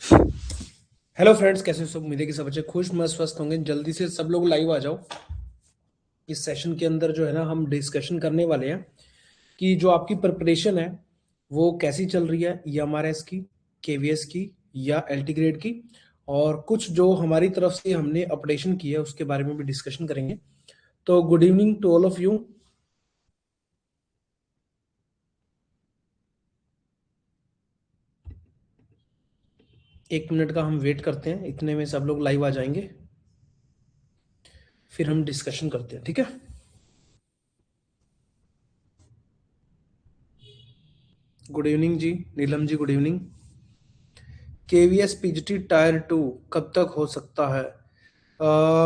Hello friends, कैसे हो सब। उम्मीद है कि सब अच्छे खुश मस्त स्वस्थ होंगे। जल्दी से सब लोग लाइव आ जाओ। इस सेशन के अंदर जो है ना हम डिस्कशन करने वाले हैं कि जो आपकी प्रिपरेशन है वो कैसी चल रही है, EMRS की, KVS की या LT ग्रेड की, और कुछ जो हमारी तरफ से हमने अपडेशन की है उसके बारे में भी डिस्कशन करेंगे। तो good evening to all of you. एक मिनट का हम वेट करते हैं, इतने में सब लोग लाइव आ जाएंगे, फिर हम डिस्कशन करते हैं, ठीक है। Good evening ji, Neelam ji, good evening. KVS PGT tier 2 कब तक हो सकता है?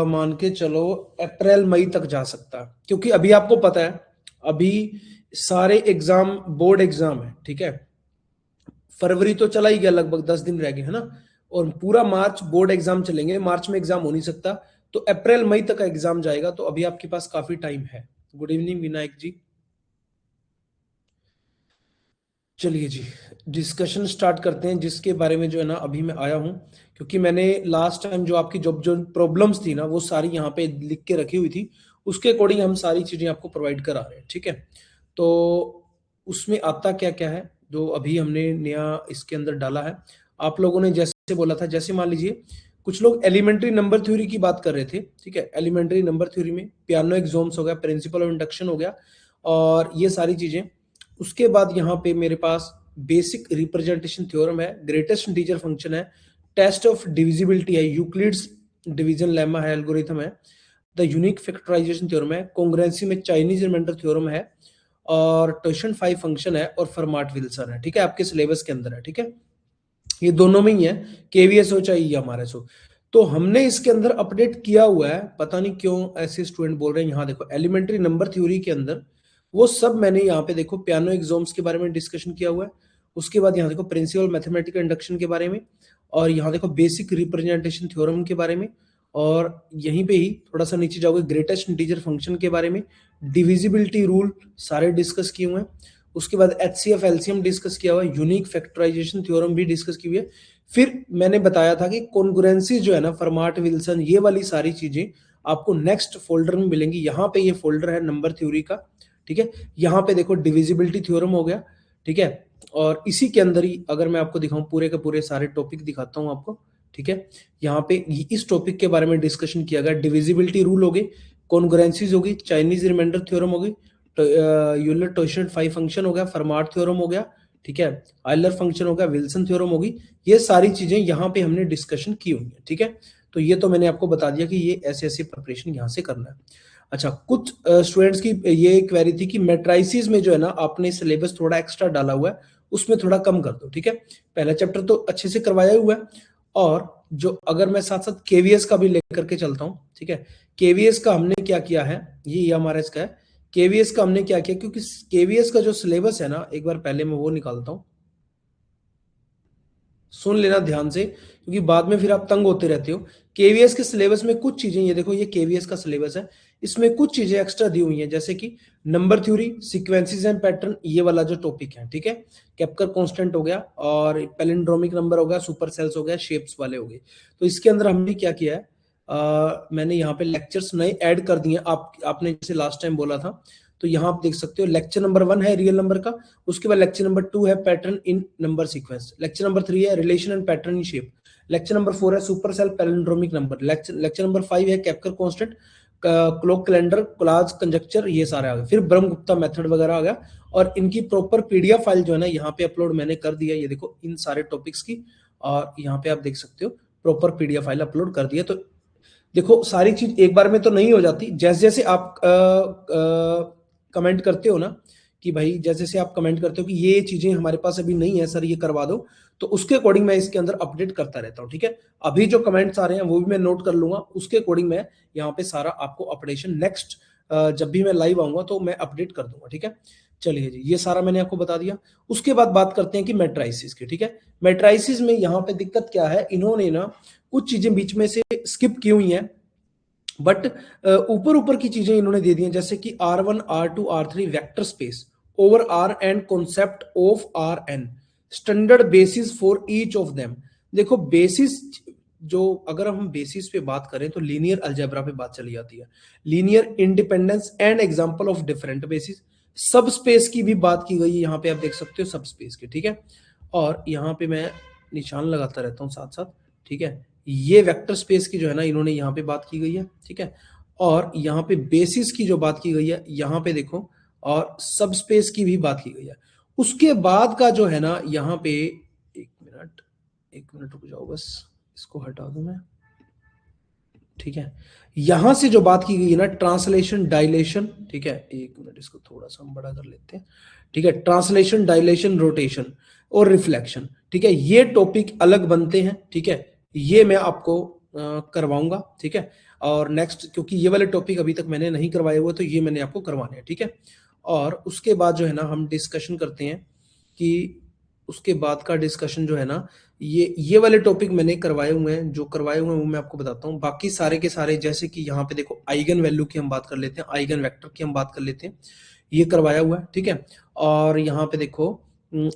मान के चलो अप्रैल मई तक जा सकता है, क्योंकि अभी आपको पता है अभी सारे एग्जाम बोर्ड एग्जाम है, ठीक है। फरवरी तो चला ही गया, लगभग 10 दिन रह गए, है ना। और पूरा मार्च बोर्ड एग्जाम चलेंगे, मार्च में एग्जाम हो नहीं सकता, तो अप्रैल मई तक का एग्जाम जाएगा, तो अभी आपके पास काफी टाइम है। गुड इवनिंग विनायक जी। चलिए जी, डिस्कशन स्टार्ट करते हैं, जिसके बारे में जो है ना अभी मैं आया हूं, क्योंकि मैंने लास्ट टाइम जो आपकी जो जो प्रॉब्लम्स थी ना वो सारी यहाँ पे लिख के रखी हुई थी। उसके अकॉर्डिंग हम सारी चीजें आपको प्रोवाइड करा रहे हैं, ठीक है। तो उसमें आता क्या क्या है जो अभी हमने नया इसके अंदर डाला है। आप लोगों ने जैसे बोला था, जैसे मान लीजिए कुछ लोग एलिमेंट्री नंबर थ्योरी की बात कर रहे थे, ठीक है। एलिमेंट्री नंबर थ्योरी में पियानो एक्सोम्स हो गया, प्रिंसिपल ऑफ इंडक्शन हो गया, और ये सारी चीजें। उसके बाद यहाँ पे मेरे पास बेसिक रिप्रेजेंटेशन थ्योरम है, ग्रेटेस्ट इंटीजर फंक्शन है, टेस्ट ऑफ डिविजिबिलिटी है, यूक्लिड्स डिवीजन लेमा है, एल्गोरिथम है, द यूनिक फैक्टराइजेशन थ्योरम है, कॉन्ग्रुएंसी में चाइनीज रिमाइंडर थ्योरम है, और टोशन 5 फंक्शन है, और फरमाट विल्सन है, ठीक है। आपके सिलेबस के अंदर है, ठीक है। ये दोनों में ही है, KVS हो चाहे EMRS हो। तो हमने इसके अंदर अपडेट किया हुआ है, पता नहीं क्यों ऐसे स्टूडेंट बोल रहे हैं। यहाँ देखो एलिमेंट्री नंबर थ्योरी के अंदर वो सब मैंने यहाँ पे देखो पियानो एग्जाम्स के बारे में डिस्कशन किया हुआ है। उसके बाद यहाँ देखो प्रिंसिपल मैथमेटिकल इंडक्शन के बारे में, और यहाँ देखो बेसिक रिप्रेजेंटेशन थ्योरम के बारे में, और यहीं पे ही थोड़ा सा नीचे जाओगे ग्रेटेस्ट इंटीजर फंक्शन के बारे में, डिविजिबिलिटी रूल सारे डिस्कस किए हुए हैं। उसके बाद HCF LCM डिस्कस किया हुआ है, यूनिक फैक्टराइजेशन थ्योरम भी डिस्कस की हुई है। फिर मैंने बताया था कि कॉन्ग्रुएंसी जो है ना, फरमाट विल्सन, ये वाली सारी चीजें आपको नेक्स्ट फोल्डर में मिलेंगी। यहाँ पे ये फोल्डर है नंबर थ्योरी का, ठीक है। यहाँ पे देखो डिविजिबिलिटी थ्योरम हो गया, ठीक है। और इसी के अंदर ही अगर मैं आपको दिखाऊं, पूरे के पूरे सारे टॉपिक दिखाता हूं आपको, ठीक है। यहाँ पे इस टॉपिक के बारे में डिस्कशन किया गया, डिविजिबिलिटी रूल हो गई, कॉन्ग्रुएंसीज होगी, चाइनीज रिमाइंडर थ्योरम होगी, यूलर टॉयशन 5 फंक्शन हो गया, फरमाट थ्योरम हो गया, ठीक है, आयलर फंक्शन हो गया, विल्सन थ्योरम होगी। ये सारी चीजें यहाँ पे हमने डिस्कशन की हुई है, ठीक है। तो ये तो मैंने आपको बता दिया कि ये ऐसे ऐसे प्रिपरेशन यहाँ से करना है। अच्छा, कुछ स्टूडेंट्स की ये क्वेरी थी कि मैट्राइसिस में जो है ना आपने सिलेबस थोड़ा एक्स्ट्रा डाला हुआ है, उसमें थोड़ा कम कर दो, ठीक है। पहला चैप्टर तो अच्छे से करवाया हुआ है, और जो अगर मैं साथ साथ KVS का भी लेकर के चलता हूँ, ठीक है। KVS का हमने क्या किया है, ये EMRS का है। KVS का हमने क्या किया, क्योंकि KVS का जो सिलेबस है ना, एक बार पहले मैं वो निकालता हूँ, सुन लेना ध्यान से, क्योंकि बाद में फिर आप तंग होते रहते हो। KVS के सिलेबस में कुछ चीजें, ये देखो ये KVS का सिलेबस है, इसमें कुछ चीजें एक्स्ट्रा दी हुई हैं, जैसे कि number theory, sequences and pattern, ये वाला जो टॉपिक है, ठीक है। केप्कर कांस्टेंट हो गया, और पैलिंड्रोमिक नंबर हो गया, सुपर सेल्स हो गया, शेप्स वाले हो गए। तो इसके अंदर हमने क्या किया है, मैंने यहाँ पे लेक्चर्स नए ऐड कर दिए। आपने जैसे लास्ट टाइम बोला था, तो यहाँ आप देख सकते हो लेक्चर नंबर 1 है रियल नंबर का, उसके बाद लेक्चर नंबर 2 है pattern in number sequence, lecture number 3 है relation and pattern in shape, lecture number 4 है super cell palindromic number, lecture number 5 है Kaprekar constant, clock calendar, Collatz conjecture, ये सारे आ गए। फिर ब्रह्मगुप्ता मेथड वगैरह आ गया, और इनकी प्रॉपर PDF फाइल जो है ना यहाँ पे अपलोड मैंने कर दिया, ये देखो इन सारे टॉपिक्स की, और यहाँ पे आप देख सकते हो प्रॉपर PDF फाइल अपलोड कर दिया। तो देखो सारी चीज एक बार में तो नहीं हो जाती, जैसे जैसे आप कमेंट करते हो ना, कि भाई जैसे जैसे आप कमेंट करते हो कि ये चीजें हमारे पास अभी नहीं है सर, ये करवा दो, तो उसके अकॉर्डिंग मैं इसके अंदर अपडेट करता रहता हूँ, ठीक है। अभी जो कमेंट्स आ रहे हैं वो भी मैं नोट कर लूंगा, उसके अकॉर्डिंग मैं यहाँ पे सारा आपको अपडेशन नेक्स्ट जब भी मैं लाइव आऊंगा तो मैं अपडेट कर दूंगा, ठीक है। चलिए जी, ये सारा मैंने आपको बता दिया। उसके बाद बात करते हैं कि मैट्राइसिस की, ठीक है। मैट्राइसिस में यहाँ पे दिक्कत क्या है, इन्होंने ना कुछ चीजें बीच में से स्किप की हुई हैं, बट ऊपर ऊपर की चीजें इन्होंने दे दी हैं, जैसे कि R1 R2 R3 vector space over R and concept of RN, standard basis for each of them, देखो बेसिस, जो अगर हम बेसिस पे बात करें तो लीनियर अलजेब्रा पे बात चली जाती है, linear independence and example of different basis. सब स्पेस की भी बात की गई है, यहाँ पे आप देख सकते हो सब स्पेस की, ठीक है। और यहाँ पे मैं निशान लगाता रहता हूँ साथ साथ, ठीक है। ये वेक्टर स्पेस की जो है ना, इन्होंने यहाँ पे बात की गई है, ठीक है। और यहाँ पे बेसिस की जो बात की गई है, यहाँ पे देखो, और सब स्पेस की भी बात की गई है। उसके बाद का जो है ना, यहाँ पे एक मिनट रुक जाओ, बस इसको हटा दूं मैं, ठीक है। यहां से जो बात की गई है ना, ट्रांसलेशन डायलेशन, ठीक है, एक मिनट इसको थोड़ा सा हम बड़ा कर लेते हैं, ठीक है। ट्रांसलेशन, डायलेशन, रोटेशन और रिफ्लेक्शन, ठीक है, ये टॉपिक अलग बनते हैं, ठीक है। ये मैं आपको करवाऊंगा, ठीक है। और नेक्स्ट, क्योंकि ये वाले टॉपिक अभी तक मैंने नहीं करवाए हुए, तो ये मैंने आपको करवाने हैं, ठीक है। और उसके बाद जो है ना, हम डिस्कशन करते हैं कि उसके बाद का डिस्कशन जो है ना, ये वाले टॉपिक मैंने करवाए हुए हैं, जो करवाए हुए हैं वो मैं आपको बताता हूँ। बाकी सारे के सारे, जैसे कि यहाँ पे देखो, आइगन वैल्यू की हम बात कर लेते हैं, आइगन वेक्टर की हम बात कर लेते हैं, ये करवाया हुआ है, ठीक है। और यहाँ पे देखो,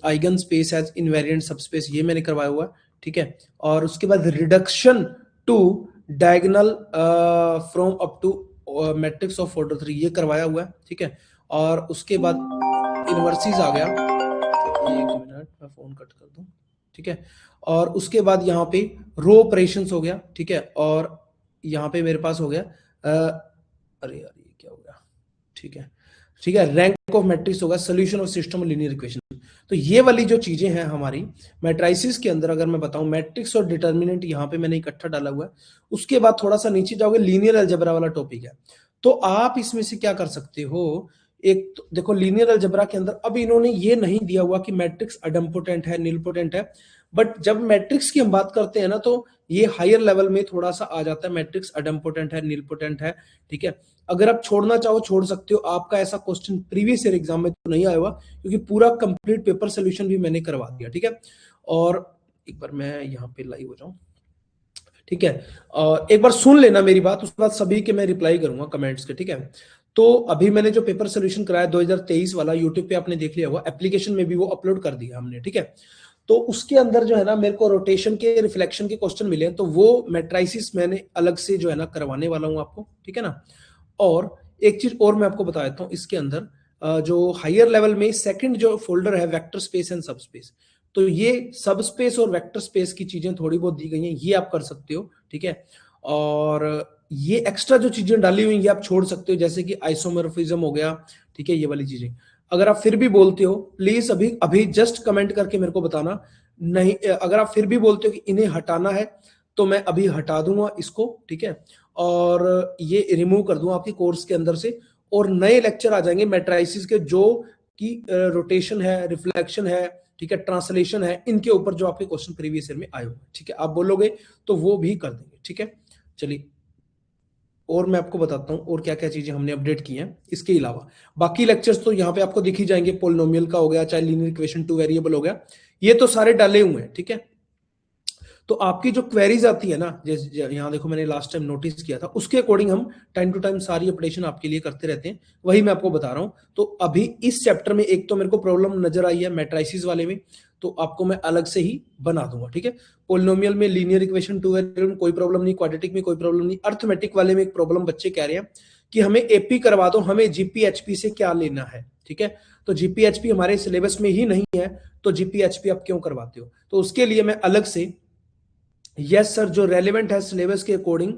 eigenspace as invariant subspace, ये मैंने करवाया हुआ है, ठीक है। और उसके बाद reduction to diagonal from up to matrix of order 3, ये करवाया हुआ है, ठीक है। और उसके बाद इनवर्सिस आ गया, एक मिनट मैं फोन कट कर दूं, ठीक है। और उसके बाद यहाँ पे रो ऑपरेशंस हो गया, ठीक है। और यहाँ पे मेरे पास हो गया अरे यार ये क्या हो गया, ठीक है, ठीक है, रैंक ऑफ मैट्रिक्स होगा, solution of system of linear equation. तो ये वाली जो चीजें हैं हमारी मैट्रिसेस के अंदर, अगर मैं बताऊं, मैट्रिक्स और डिटर्मिनेंट यहाँ पे मैंने इकट्ठा डाला हुआ है। उसके बाद थोड़ा सा नीचे जाओगे, लीनियर अलजेब्रा वाला टॉपिक है। तो आप इसमें से क्या कर सकते हो, एक तो देखो, लीनियर अलजेब्रा के अंदर अब इन्होंने ये नहीं दिया हुआ कि मैट्रिक्स अडम्पोटेंट है, नीलपोटेंट है, बट जब मैट्रिक्स की हम बात करते हैं ना, तो ये हायर लेवल में थोड़ा सा आ जाता है, मैट्रिक्स अडम्पोटेंट है, नीलपोटेंट है, ठीक है। अगर आप छोड़ना चाहो छोड़ सकते हो, आपका ऐसा क्वेश्चन प्रीवियस ईयर एग्जाम में तो नहीं आया हुआ, क्योंकि पूरा कंप्लीट पेपर सोल्यूशन भी मैंने करवा दिया, ठीक है। और एक बार मैं यहाँ पे लाइव हो जाऊं, ठीक है। एक बार सुन लेना मेरी बात, उसके बाद सभी के मैं रिप्लाई करूंगा कमेंट्स के, ठीक है। तो अभी मैंने जो पेपर सोल्यूशन कराया 2023 वाला, यूट्यूब पे आपने देख लिया होगा, एप्लीकेशन में भी वो अपलोड कर दिया हमने, ठीक है। तो उसके अंदर जो है ना, मेरे को रोटेशन के, रिफ्लेक्शन के क्वेश्चन मिले हैं, तो वो मैट्राइसिस मैंने अलग से जो है ना करवाने वाला हूं आपको, ठीक है ना। और एक चीज और मैं आपको बता देता हूँ, इसके अंदर जो हायर लेवल में सेकंड जो फोल्डर है, वेक्टर स्पेस एंड सब स्पेस, तो ये सब स्पेस और वेक्टर स्पेस की चीजें थोड़ी बहुत दी गई हैं, ये आप कर सकते हो, ठीक है। और ये एक्स्ट्रा जो चीजें डाली हुई ये आप छोड़ सकते हो, जैसे कि आइसोमॉर्फिज्म हो गया, ठीक है, ये वाली चीजें। अगर आप फिर भी बोलते हो, प्लीज अभी अभी जस्ट कमेंट करके मेरे को बताना, नहीं अगर आप फिर भी बोलते हो कि इन्हें हटाना है, तो मैं अभी हटा दूंगा इसको, ठीक है। और ये रिमूव कर दूंगा आपकी कोर्स के अंदर से, और नए लेक्चर आ जाएंगे मैट्राइसिस के, जो कि रोटेशन है, रिफ्लेक्शन है, ठीक है, ट्रांसलेशन है, इनके ऊपर जो आपके क्वेश्चन प्रीवियस ईयर में आए हुए, ठीक है। आप बोलोगे तो वो भी कर देंगे, ठीक है। चलिए, और मैं आपको बताता हूं और क्या क्या चीजें हमने अपडेट की हैं इसके अलावा। बाकी लेक्चर्स तो यहाँ पे आपको दिख ही जाएंगे, पोलिनोमियल का हो गया, चाहे लीनियर इक्वेशन टू वेरिएबल हो गया, ये तो सारे डाले हुए हैं, ठीक है। तो आपकी जो क्वेरीज आती है ना, जैसे यहाँ देखो, मैंने लास्ट टाइम नोटिस किया था, उसके अकॉर्डिंग हम टाइम टू टाइम सारी अपडेशन आपके लिए करते रहते हैं, वही मैं आपको बता रहा हूँ। तो अभी इस चैप्टर में एक तो मेरे को प्रॉब्लम नजर आई है मैट्राइसिस वाले में, तो आपको मैं अलग से ही बना दूंगा, ठीक है। पोलिनोमियल में, लीनियर इक्वेशन टू वेरिएबल में कोई प्रॉब्लम नहीं, क्वाड्रेटिक में कोई प्रॉब्लम नहीं, अर्थमेटिक वाले में एक प्रॉब्लम बच्चे कह रहे हैं कि हमें एपी करवा दो, हमें जीपीएचपी से क्या लेना है, ठीक है। तो जीपीएचपी हमारे सिलेबस में ही नहीं है, तो जीपीएचपी आप क्यों करवाते हो? तो उसके लिए मैं अलग से, यस सर, जो रेलेवेंट है सिलेबस के अकॉर्डिंग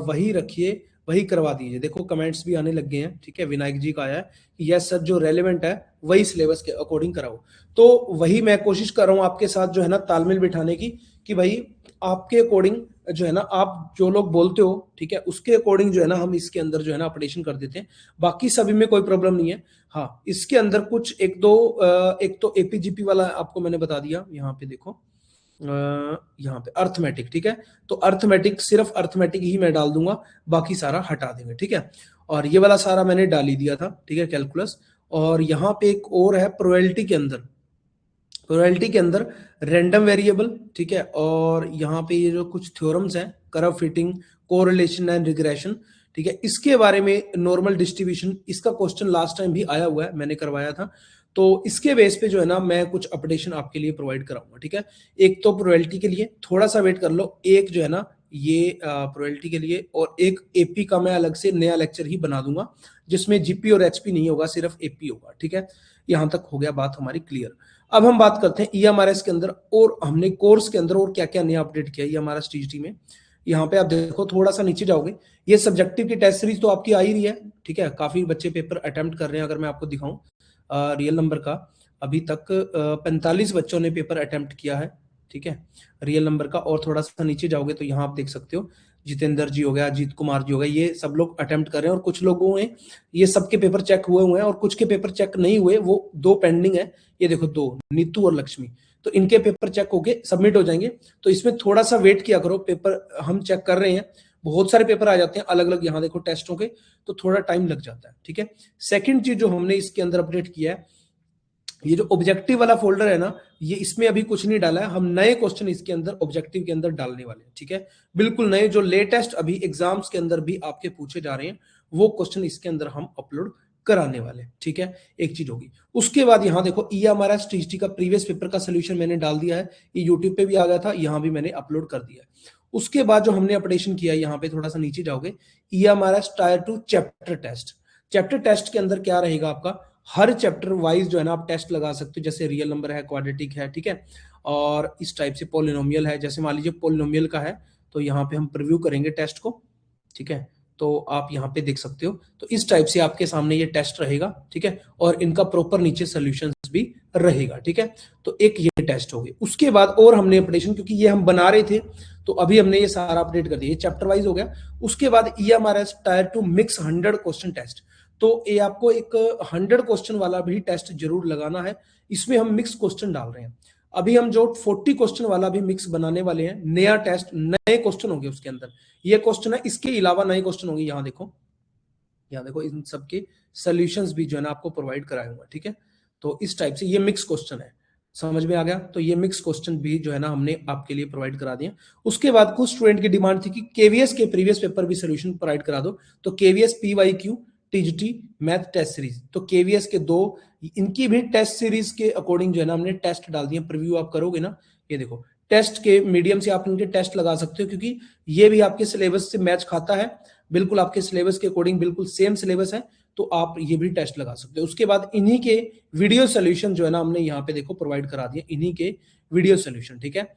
वही रखिए, वही करवा दीजिए। देखो कमेंट्स भी आने लग गए हैं, ठीक है, विनायक जी का आया है कि यस सर, जो रेलेवेंट है वही सिलेबस के अकॉर्डिंग कराओ। तो वही मैं कोशिश कर रहा हूं आपके साथ जो है ना तालमेल बिठाने की, कि भाई आपके अकॉर्डिंग जो है ना, आप जो लोग बोलते हो, ठीक है, उसके अकॉर्डिंग जो है ना हम इसके अंदर जो है ना अपडेशन कर देते हैं। बाकी सभी में कोई प्रॉब्लम नहीं है। हाँ, इसके अंदर कुछ एक दो एक तो एपीजीपी वाला आपको मैंने बता दिया, यहाँ पे देखो, यहाँ पे अर्थमेटिक, ठीक है। तो अर्थमेटिक, सिर्फ अर्थमेटिक ही मैं डाल दूंगा, बाकी सारा हटा देंगे, ठीक है। और ये वाला सारा मैंने डाल ही दिया था, ठीक है, कैलकुलस। और यहाँ पे एक और है प्रोबेबिलिटी के अंदर, प्रोबेबिलिटी के अंदर रैंडम वेरिएबल, ठीक है। और यहाँ पे ये जो कुछ थ्योरम्स हैं, curve fitting, correlation and regression, ठीक है, इसके बारे में, नॉर्मल डिस्ट्रीब्यूशन, इसका क्वेश्चन लास्ट टाइम भी आया हुआ है, मैंने करवाया था। तो इसके बेस पे जो है ना मैं कुछ अपडेशन आपके लिए प्रोवाइड कराऊंगा, ठीक है। एक तो प्रोबेबिलिटी के लिए थोड़ा सा वेट कर लो, एक जो है ना ये प्रोबेबिलिटी के लिए, और एक एपी का मैं अलग से नया लेक्चर ही बना दूंगा जिसमें जीपी और एचपी नहीं होगा, सिर्फ एपी होगा, ठीक है। यहां तक हो गया बात हमारी क्लियर। अब हम बात करते हैं ईएमआरएस के अंदर, और हमने कोर्स के अंदर और क्या क्या नया अपडेट किया ईएमआरएस टीजीटी में। यहाँ पे आप देखो, थोड़ा सा नीचे जाओगे, ये सब्जेक्टिव की टेस्ट सीरीज तो आपकी आ ही रही है, ठीक है। काफी बच्चे पेपर अटेम्प्ट कर रहे हैं। अगर मैं आपको दिखाऊं रियल नंबर का, अभी तक 45 बच्चों ने पेपर अटेम्प्ट किया है, ठीक है, रियल नंबर का। और थोड़ा सा नीचे जाओगे तो यहाँ आप देख सकते हो जितेंद्र जी हो गया, अजीत कुमार जी हो गया, ये सब लोग अटेम्प्ट कर रहे हैं। और कुछ लोगों ने ये सबके पेपर चेक हुए हैं, और कुछ के पेपर चेक नहीं हुए, वो 2 पेंडिंग है। ये देखो 2, नीतू और लक्ष्मी, तो इनके पेपर चेक होके सबमिट हो जाएंगे। तो इसमें थोड़ा सा वेट किया करो, पेपर हम चेक कर रहे हैं, बहुत सारे पेपर आ जाते हैं अलग अलग, यहाँ देखो टेस्टों के, तो थोड़ा टाइम लग जाता है, ठीक है। सेकंड चीज जो हमने इसके अंदर अपडेट किया है, ये जो ऑब्जेक्टिव वाला फोल्डर है ना, ये इसमें अभी कुछ नहीं डाला है, हम नए क्वेश्चन इसके अंदर ऑब्जेक्टिव के अंदर डालने वाले हैं, ठीक है। बिल्कुल नए, जो लेटेस्ट अभी एग्जाम्स के अंदर भी आपके पूछे जा रहे हैं, वो क्वेश्चन इसके अंदर हम अपलोड कराने वाले, ठीक है। एक चीज होगी। उसके बाद यहाँ देखो ईएमआरएस टीजीटी का प्रीवियस पेपर का सोल्यूशन मैंने डाल दिया है, ये यूट्यूब पे भी आ गया था, यहाँ भी मैंने अपलोड कर दिया है। उसके बाद जो हमने अपडेशन किया, यहाँ पे थोड़ा सा नीचे जाओगे, EMRS tier 2 chapter test. Chapter test के अंदर क्या रहेगा आपका, हर चैप्टर वाइज जो है ना आप टेस्ट लगा सकते हो, जैसे रियल नंबर है, क्वाड्रेटिक है, ठीक है, और इस टाइप से पॉलिनोमियल है। जैसे मान लीजिए पॉलिनोमियल का है, तो यहाँ पे हम प्रीव्यू करेंगे टेस्ट को, ठीक है, तो आप यहाँ पे देख सकते हो। तो इस टाइप से आपके सामने ये टेस्ट रहेगा, ठीक है, और इनका प्रॉपर नीचे सोल्यूशंस भी रहेगा, ठीक है। तो एक ये टेस्ट हो गई। उसके बाद और हमने अपडेशन, क्योंकि ये हम बना रहे थे, तो अभी हमने ये सारा अपडेट कर दिया, ये चैप्टर वाइज हो गया। उसके बाद EMRS tier 2 mix 100 question test, तो ये आपको एक 100 क्वेश्चन वाला भी टेस्ट जरूर लगाना है। इसमें हम मिक्स क्वेश्चन डाल रहे हैं। अभी हम जो 40 क्वेश्चन वाला भी मिक्स बनाने वाले हैं, नया टेस्ट, नए क्वेश्चन होंगे उसके अंदर। ये क्वेश्चन है, इसके अलावा नए क्वेश्चन होंगे। यहाँ देखो, यहाँ देखो, इन सबके सॉल्यूशंस भी जो है ना आपको प्रोवाइड कराए हुए, ठीक है। तो इस टाइप से ये मिक्स क्वेश्चन है, समझ में आ गया। तो ये मिक्स क्वेश्चन भी जो है ना हमने आपके लिए प्रोवाइड करा दिए। उसके बाद कुछ स्टूडेंट की डिमांड थी कि केवीएस के प्रीवियस पेपर भी सोल्यूशन प्रोवाइड करा दो, तो KVS PYQ TGT math test series, तो केवीएस के 2 इनकी भी टेस्ट सीरीज के अकॉर्डिंग जो है ना हमने टेस्ट डाल दिए। प्रीव्यू आप करोगे ना, ये देखो टेस्ट के मीडियम से आप इनके टेस्ट लगा सकते हो, क्योंकि ये भी आपके सिलेबस से मैच खाता है, बिल्कुल आपके सिलेबस के अकॉर्डिंग बिल्कुल सेम सिलेबस है, तो आप ये भी टेस्ट लगा सकते हो। उसके बाद इन्हीं के वीडियो सोल्यूशन जो है ना हमने यहाँ पे देखो प्रोवाइड करा दिए, इन्हीं के वीडियो सोल्यूशन, ठीक है,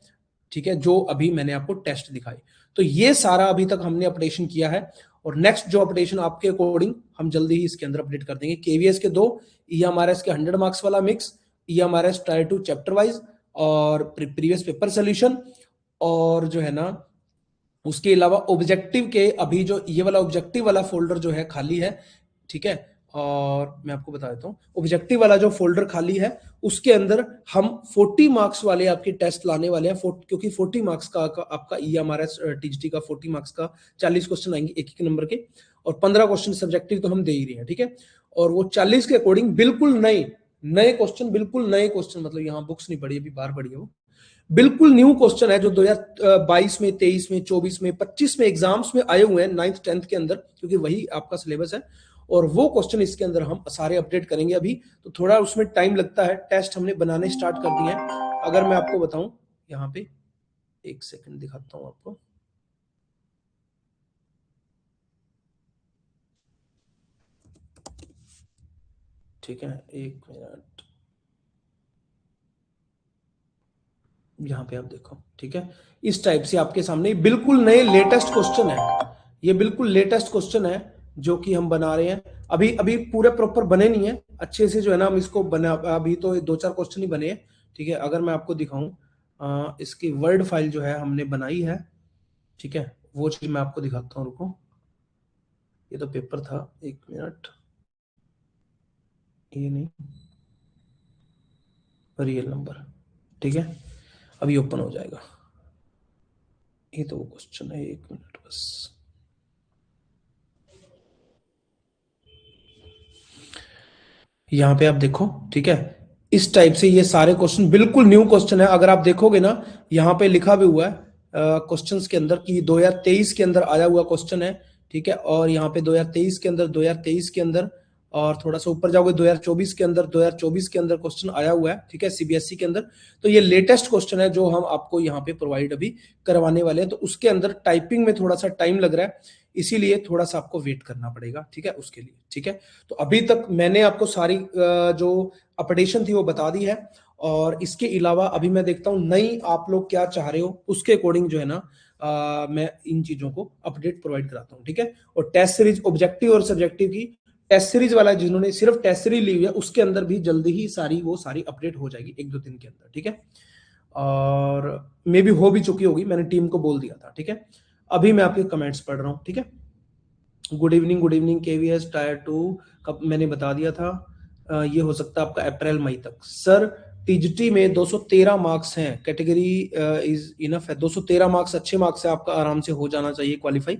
ठीक है, जो अभी मैंने आपको टेस्ट दिखाई। तो ये सारा अभी तक हमने अपडेशन किया है, और नेक्स्ट जो अपडेशन आपके अकॉर्डिंग हम जल्दी ही इसके अंदर अपडेट कर देंगे। केवीएस के 2, ईएमआरएस के 100 मार्क्स वाला mix, EMRS tier 2 chapter wise, और प्रीवियस पेपर सोल्यूशन, और जो है ना उसके अलावा ऑब्जेक्टिव के, अभी जो ये वाला ऑब्जेक्टिव वाला फोल्डर जो है खाली है, ठीक है। और मैं आपको बता देता हूँ, ऑब्जेक्टिव वाला जो फोल्डर खाली है उसके अंदर हम 40 मार्क्स वाले आपके टेस्ट लाने वाले हैं, क्योंकि 40 मार्क्स का आपका ईएमआरएस टीजीटी का 40 मार्क्स का 40 क्वेश्चन आएंगे एक एक नंबर के, और 15 क्वेश्चन सब्जेक्टिव तो हम दे ही रहे हैं, ठीक है। और वो 40 के अकॉर्डिंग बिल्कुल नए नए क्वेश्चन, बिल्कुल नए क्वेश्चन, मतलब यहाँ बुक्स नहीं पढ़ी, अभी बाहर पढ़ी है वो, बिल्कुल न्यू क्वेश्चन है जो 2022 में, 23 में, 24 में, 25 में एग्जाम्स में आए हुए हैं 9th 10th के अंदर, क्योंकि वही आपका सिलेबस है। और वो क्वेश्चन इसके अंदर हम सारे अपडेट करेंगे अभी, तो थोड़ा उसमें टाइम लगता है। टेस्ट हमने बनाने स्टार्ट कर दिए हैं। अगर मैं आपको बताऊं, यहाँ पे एक सेकंड दिखाता हूं आपको, ठीक है, एक मिनट, यहाँ पे आप देखो, ठीक है, इस टाइप से आपके सामने बिल्कुल नए लेटेस्ट क्वेश्चन है। ये बिल्कुल लेटेस्ट क्वेश्चन है जो कि हम बना रहे हैं। अभी अभी पूरे प्रॉपर बने नहीं है अच्छे से, जो है ना हम इसको बना, अभी तो 2-4 क्वेश्चन ही बने हैं, ठीक है। अगर मैं आपको दिखाऊं, इसकी वर्ड फाइल जो है हमने बनाई है, ठीक है, वो चीज मैं आपको दिखाता हूँ, रुको। ये तो पेपर था, एक मिनट, ये नहीं, रियल नंबर, ठीक है, अभी ओपन हो जाएगा। ये तो वो क्वेश्चन है, एक मिनट बस। यहाँ पे आप देखो, ठीक है, इस टाइप से ये सारे क्वेश्चन बिल्कुल न्यू क्वेश्चन है। अगर आप देखोगे ना, यहाँ पे लिखा भी हुआ है क्वेश्चंस के अंदर कि 2023 के अंदर आया हुआ क्वेश्चन है, ठीक है। और यहाँ पे 2023 के अंदर, 2023 के अंदर, और थोड़ा सा ऊपर जाओगे 2024 के अंदर क्वेश्चन आया हुआ है, ठीक है, सीबीएसई के अंदर। तो ये लेटेस्ट क्वेश्चन है जो हम आपको यहाँ पे प्रोवाइड अभी करवाने वाले हैं। तो उसके अंदर टाइपिंग में थोड़ा सा टाइम लग रहा है, इसीलिए थोड़ा सा आपको वेट करना पड़ेगा, ठीक है, उसके लिए, ठीक है। तो अभी तक मैंने आपको सारी जो अपडेशन थी वो बता दी है, और इसके अलावा अभी मैं देखता हूँ नई आप लोग क्या चाह रहे हो, उसके अकॉर्डिंग जो है ना मैं इन चीजों को अपडेट प्रोवाइड कराता हूँ, ठीक है। और टेस्ट सीरीज ऑब्जेक्टिव और सब्जेक्टिव की टेस्ट सीरीज वाला जिन्होंने सिर्फ टेस्ट सीरीज ली हुई है उसके अंदर भी जल्दी ही सारी अपडेट हो जाएगी 1-2 दिन के अंदर, ठीक है। और मे भी हो भी चुकी होगी, मैंने टीम को बोल दिया था, ठीक है। अभी मैं आपके कमेंट्स पढ़ रहा हूँ, ठीक है। गुड इवनिंग केवीएस टायर 2 कब मैंने बता दिया था, ये हो सकता है आपका अप्रैल मई तक। सर टीजीटी में 213 मार्क्स हैं, कैटेगरी इज इनफ है, 213 मार्क्स अच्छे मार्क्स है, आपका आराम से हो जाना चाहिए क्वालिफाई।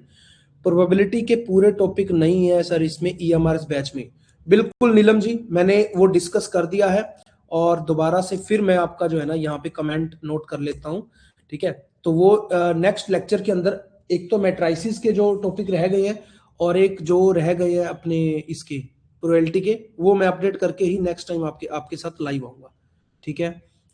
प्रोबेबिलिटी के पूरे टॉपिक नहीं है सर इसमें ईएमआरएस बैच में। बिल्कुल नीलम जी, मैंने वो डिस्कस कर दिया है, और दोबारा से फिर मैं आपका जो है ना यहाँ पे कमेंट नोट कर लेता हूँ, ठीक है। तो वो नेक्स्ट लेक्चर के अंदर एक तो मैट्राइसिस के जो टॉपिक रह गए हैं, और एक जो रह गए हैं अपने इसके प्रोबेबिलिटी के, वो मैं अपडेट करके ही नेक्स्ट टाइम आपके साथ लाइव आऊंगा, ठीक है।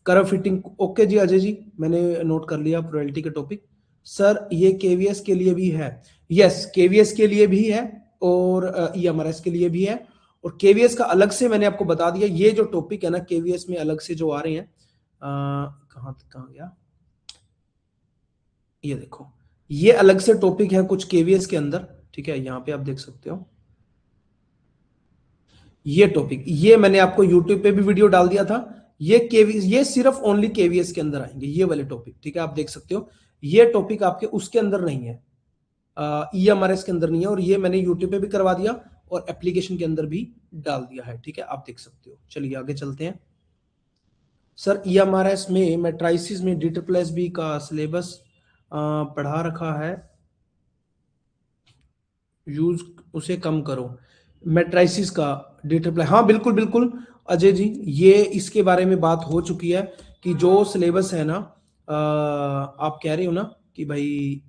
कर्व फिटिंग ओके जी अजय जी, मैंने नोट कर लिया प्रोबेबिलिटी के टॉपिक। सर ये केवीएस के लिए भी है, यस केवीएस के लिए भी है, और ईएमआरएस के लिए भी है। और केवीएस का अलग से मैंने आपको बता दिया, ये जो टॉपिक है ना केवीएस में अलग से जो आ रहे हैं, कहाँ गया, ये देखो, ये अलग से टॉपिक है कुछ केवीएस के अंदर, ठीक है, यहाँ पे आप देख सकते हो ये टॉपिक, ये मैंने आपको यूट्यूब पे भी वीडियो डाल दिया था। ये केवीएस, ये सिर्फ ओनली केवीएस के अंदर आएंगे ये वाले टॉपिक, ठीक है, आप देख सकते हो। ये टॉपिक आपके उसके अंदर नहीं है, ईएमआरएस के अंदर नहीं है, और ये मैंने यूट्यूब पे भी करवा दिया और एप्लीकेशन के अंदर भी डाल दिया है, ठीक है, आप देख सकते हो। चलिए आगे चलते हैं। सर ईएमआरएस में मैट्राइसिस में DSSB का सिलेबस पढ़ा रखा है, यूज उसे कम करो। मैट्राइसिस का DSSB, हाँ बिल्कुल बिल्कुल अजय जी, ये इसके बारे में बात हो चुकी है कि जो सिलेबस है ना, आप कह रहे हो ना कि भाई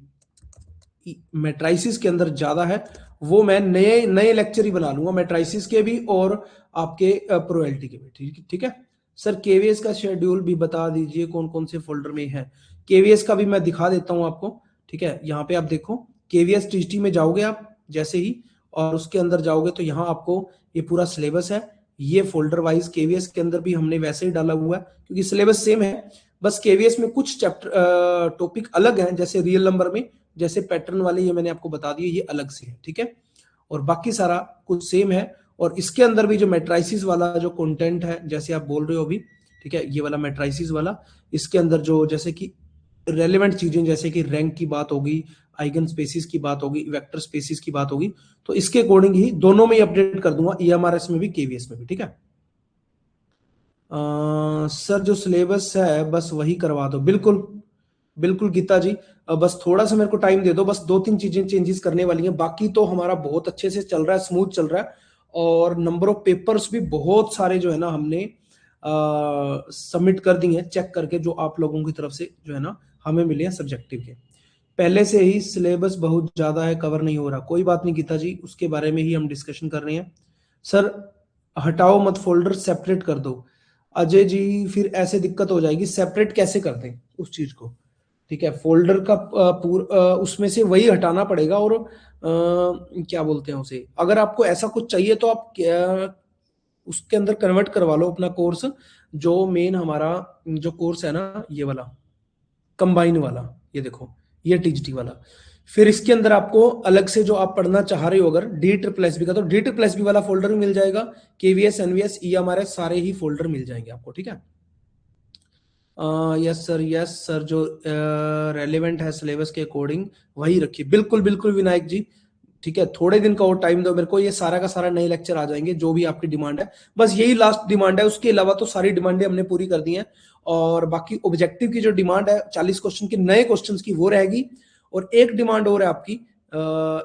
मैट्राइसिस के अंदर ज्यादा है, वो मैं नए नए लेक्चर ही बना लूंगा मैट्राइसिस के भी और आपके प्रोबेबिलिटी के भी, ठीक ठीक है। सर केवीएस का शेड्यूल भी बता दीजिए कौन कौन से फोल्डर में है। केवीएस का भी मैं दिखा देता हूं आपको, ठीक है। यहाँ पे आप देखो केवीएस टीजीटी में जाओगे आप जैसे ही, और उसके अंदर जाओगे तो यहाँ आपको ये पूरा सिलेबस है, ये फोल्डर वाइज केवीएस के अंदर भी हमने वैसे ही डाला हुआ है क्योंकि सिलेबस सेम है। बस केवीएस में कुछ चैप्टर टॉपिक अलग हैं, जैसे रियल नंबर में जैसे पैटर्न वाले ये मैंने आपको बता दिए, ये अलग से है, ठीक है। और बाकी सारा कुछ सेम है। और इसके अंदर भी जो मैट्राइसिस वाला जो कंटेंट है, जैसे आप बोल रहे हो अभी, ठीक है, ये वाला मैट्राइसिस वाला, इसके अंदर जो जैसे कि रेलेवेंट चीजें जैसे कि रैंक की बात होगी, आइगन स्पेसिस की बात होगी, वेक्टर स्पेसिस की बात होगी, तो इसके अकॉर्डिंग ही दोनों में ही अपडेट कर दूंगा, ईएमआरएस में भी केवीएस में भी, ठीक है। सर जो सिलेबस है बस वही करवा दो। बिल्कुल बिल्कुल गीता जी, बस थोड़ा सा मेरे को टाइम दे दो, बस 2-3 चीजें चेंजेस करने वाली हैं, बाकी तो हमारा बहुत अच्छे से चल रहा है, स्मूथ चल रहा है। और नंबर ऑफ पेपर्स भी बहुत सारे जो है ना हमने सबमिट कर दिए हैं, चेक करके जो आप लोगों की तरफ से जो है ना हमें मिले हैं सब्जेक्टिव के। पहले से ही सिलेबस बहुत ज्यादा है, कवर नहीं हो रहा, कोई बात नहीं गीता जी, उसके बारे में ही हम डिस्कशन कर रहे हैं। सर हटाओ मत, फोल्डर सेपरेट कर दो। अजय जी फिर ऐसे दिक्कत हो जाएगी, सेपरेट कैसे कर दें उस चीज को, ठीक है। फोल्डर का उसमें से वही हटाना पड़ेगा, और क्या बोलते हैं उसे, अगर आपको ऐसा कुछ चाहिए तो आप उसके अंदर कन्वर्ट करवा लो अपना कोर्स, जो मेन हमारा जो कोर्स है ना ये वाला कंबाइन वाला, ये देखो ये टीजीटी वाला। फिर इसके अंदर आपको अलग से जो आप पढ़ना चाह रहे हो अगर DSSB का, तो DSSB वाला फोल्डर भी मिल जाएगा, केवीएस एनवीएस ईएमआरएस सारे ही फोल्डर मिल जाएंगे आपको, ठीक है। यस सर जो रेलेवेंट है सिलेबस के अकॉर्डिंग वही रखिए। बिल्कुल बिल्कुल विनायक जी, ठीक है, थोड़े दिन का और टाइम दो मेरे को, ये सारा का सारा नए लेक्चर आ जाएंगे, जो भी आपकी डिमांड है, बस यही लास्ट डिमांड है, उसके अलावा तो सारी डिमांडें हमने पूरी कर दी हैं। और बाकी ऑब्जेक्टिव की जो डिमांड है 40 क्वेश्चन की, नए क्वेश्चन की, वो रहेगी। और एक डिमांड और है आपकी,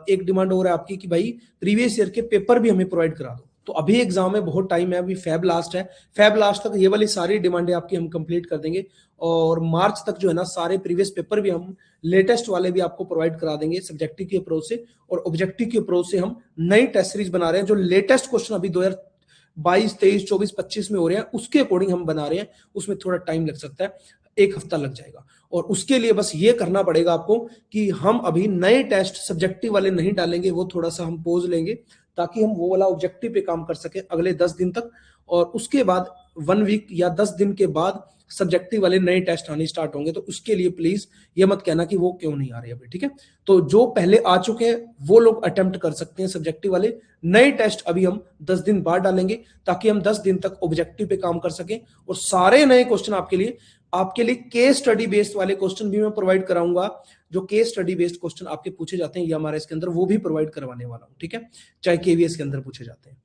एक डिमांड और है आपकी कि भाई प्रीवियस ईयर के पेपर भी हमें प्रोवाइड करा दो, तो अभी एग्जाम में बहुत टाइम है, अभी फैब लास्ट है, फैब लास्ट तक ये वाली सारी डिमांडें आपकी हम कंप्लीट कर देंगे, और मार्च तक जो है ना सारे प्रीवियस पेपर भी हम लेटेस्ट वाले भी आपको प्रोवाइड करा देंगे सब्जेक्टिव की अप्रोच से, और ऑब्जेक्टिव की अप्रोच से हम नई टेस्ट सीरीज बना रहे हैं, जो लेटेस्ट क्वेश्चन अभी 2022, 23, 24, 25 में हो रहे हैं उसके अकॉर्डिंग हम बना रहे हैं। उसमें थोड़ा टाइम लग सकता है, 1 हफ्ता लग जाएगा, और उसके लिए बस ये करना पड़ेगा आपको कि हम अभी नए टेस्ट सब्जेक्टिव वाले नहीं डालेंगे, वो थोड़ा सा हम पोज लेंगे ताकि हम वो वाला ऑब्जेक्टिव पे काम कर सके अगले 10 दिन तक, और उसके बाद 1 वीक या 10 दिन के बाद सब्जेक्टिव वाले नए टेस्ट आने स्टार्ट होंगे। तो उसके लिए प्लीज ये मत कहना कि वो क्यों नहीं आ रहे अभी, ठीक है। तो जो पहले आ चुके हैं वो लोग अटेम्प्ट कर सकते हैं सब्जेक्टिव वाले, नए टेस्ट अभी हम 10 दिन बाद डालेंगे ताकि हम 10 दिन तक ऑब्जेक्टिव पे काम कर सकें, और सारे नए क्वेश्चन आपके लिए केस स्टडी बेस्ड वाले क्वेश्चन भी मैं प्रोवाइड कराऊंगा। जो केस स्टडी बेस्ड क्वेश्चन आपके पूछे जाते हैं ये हमारे इसके अंदर, वो भी प्रोवाइड करवाने वाला हूं, ठीक है, चाहे केवीएस के अंदर पूछे जाते हैं।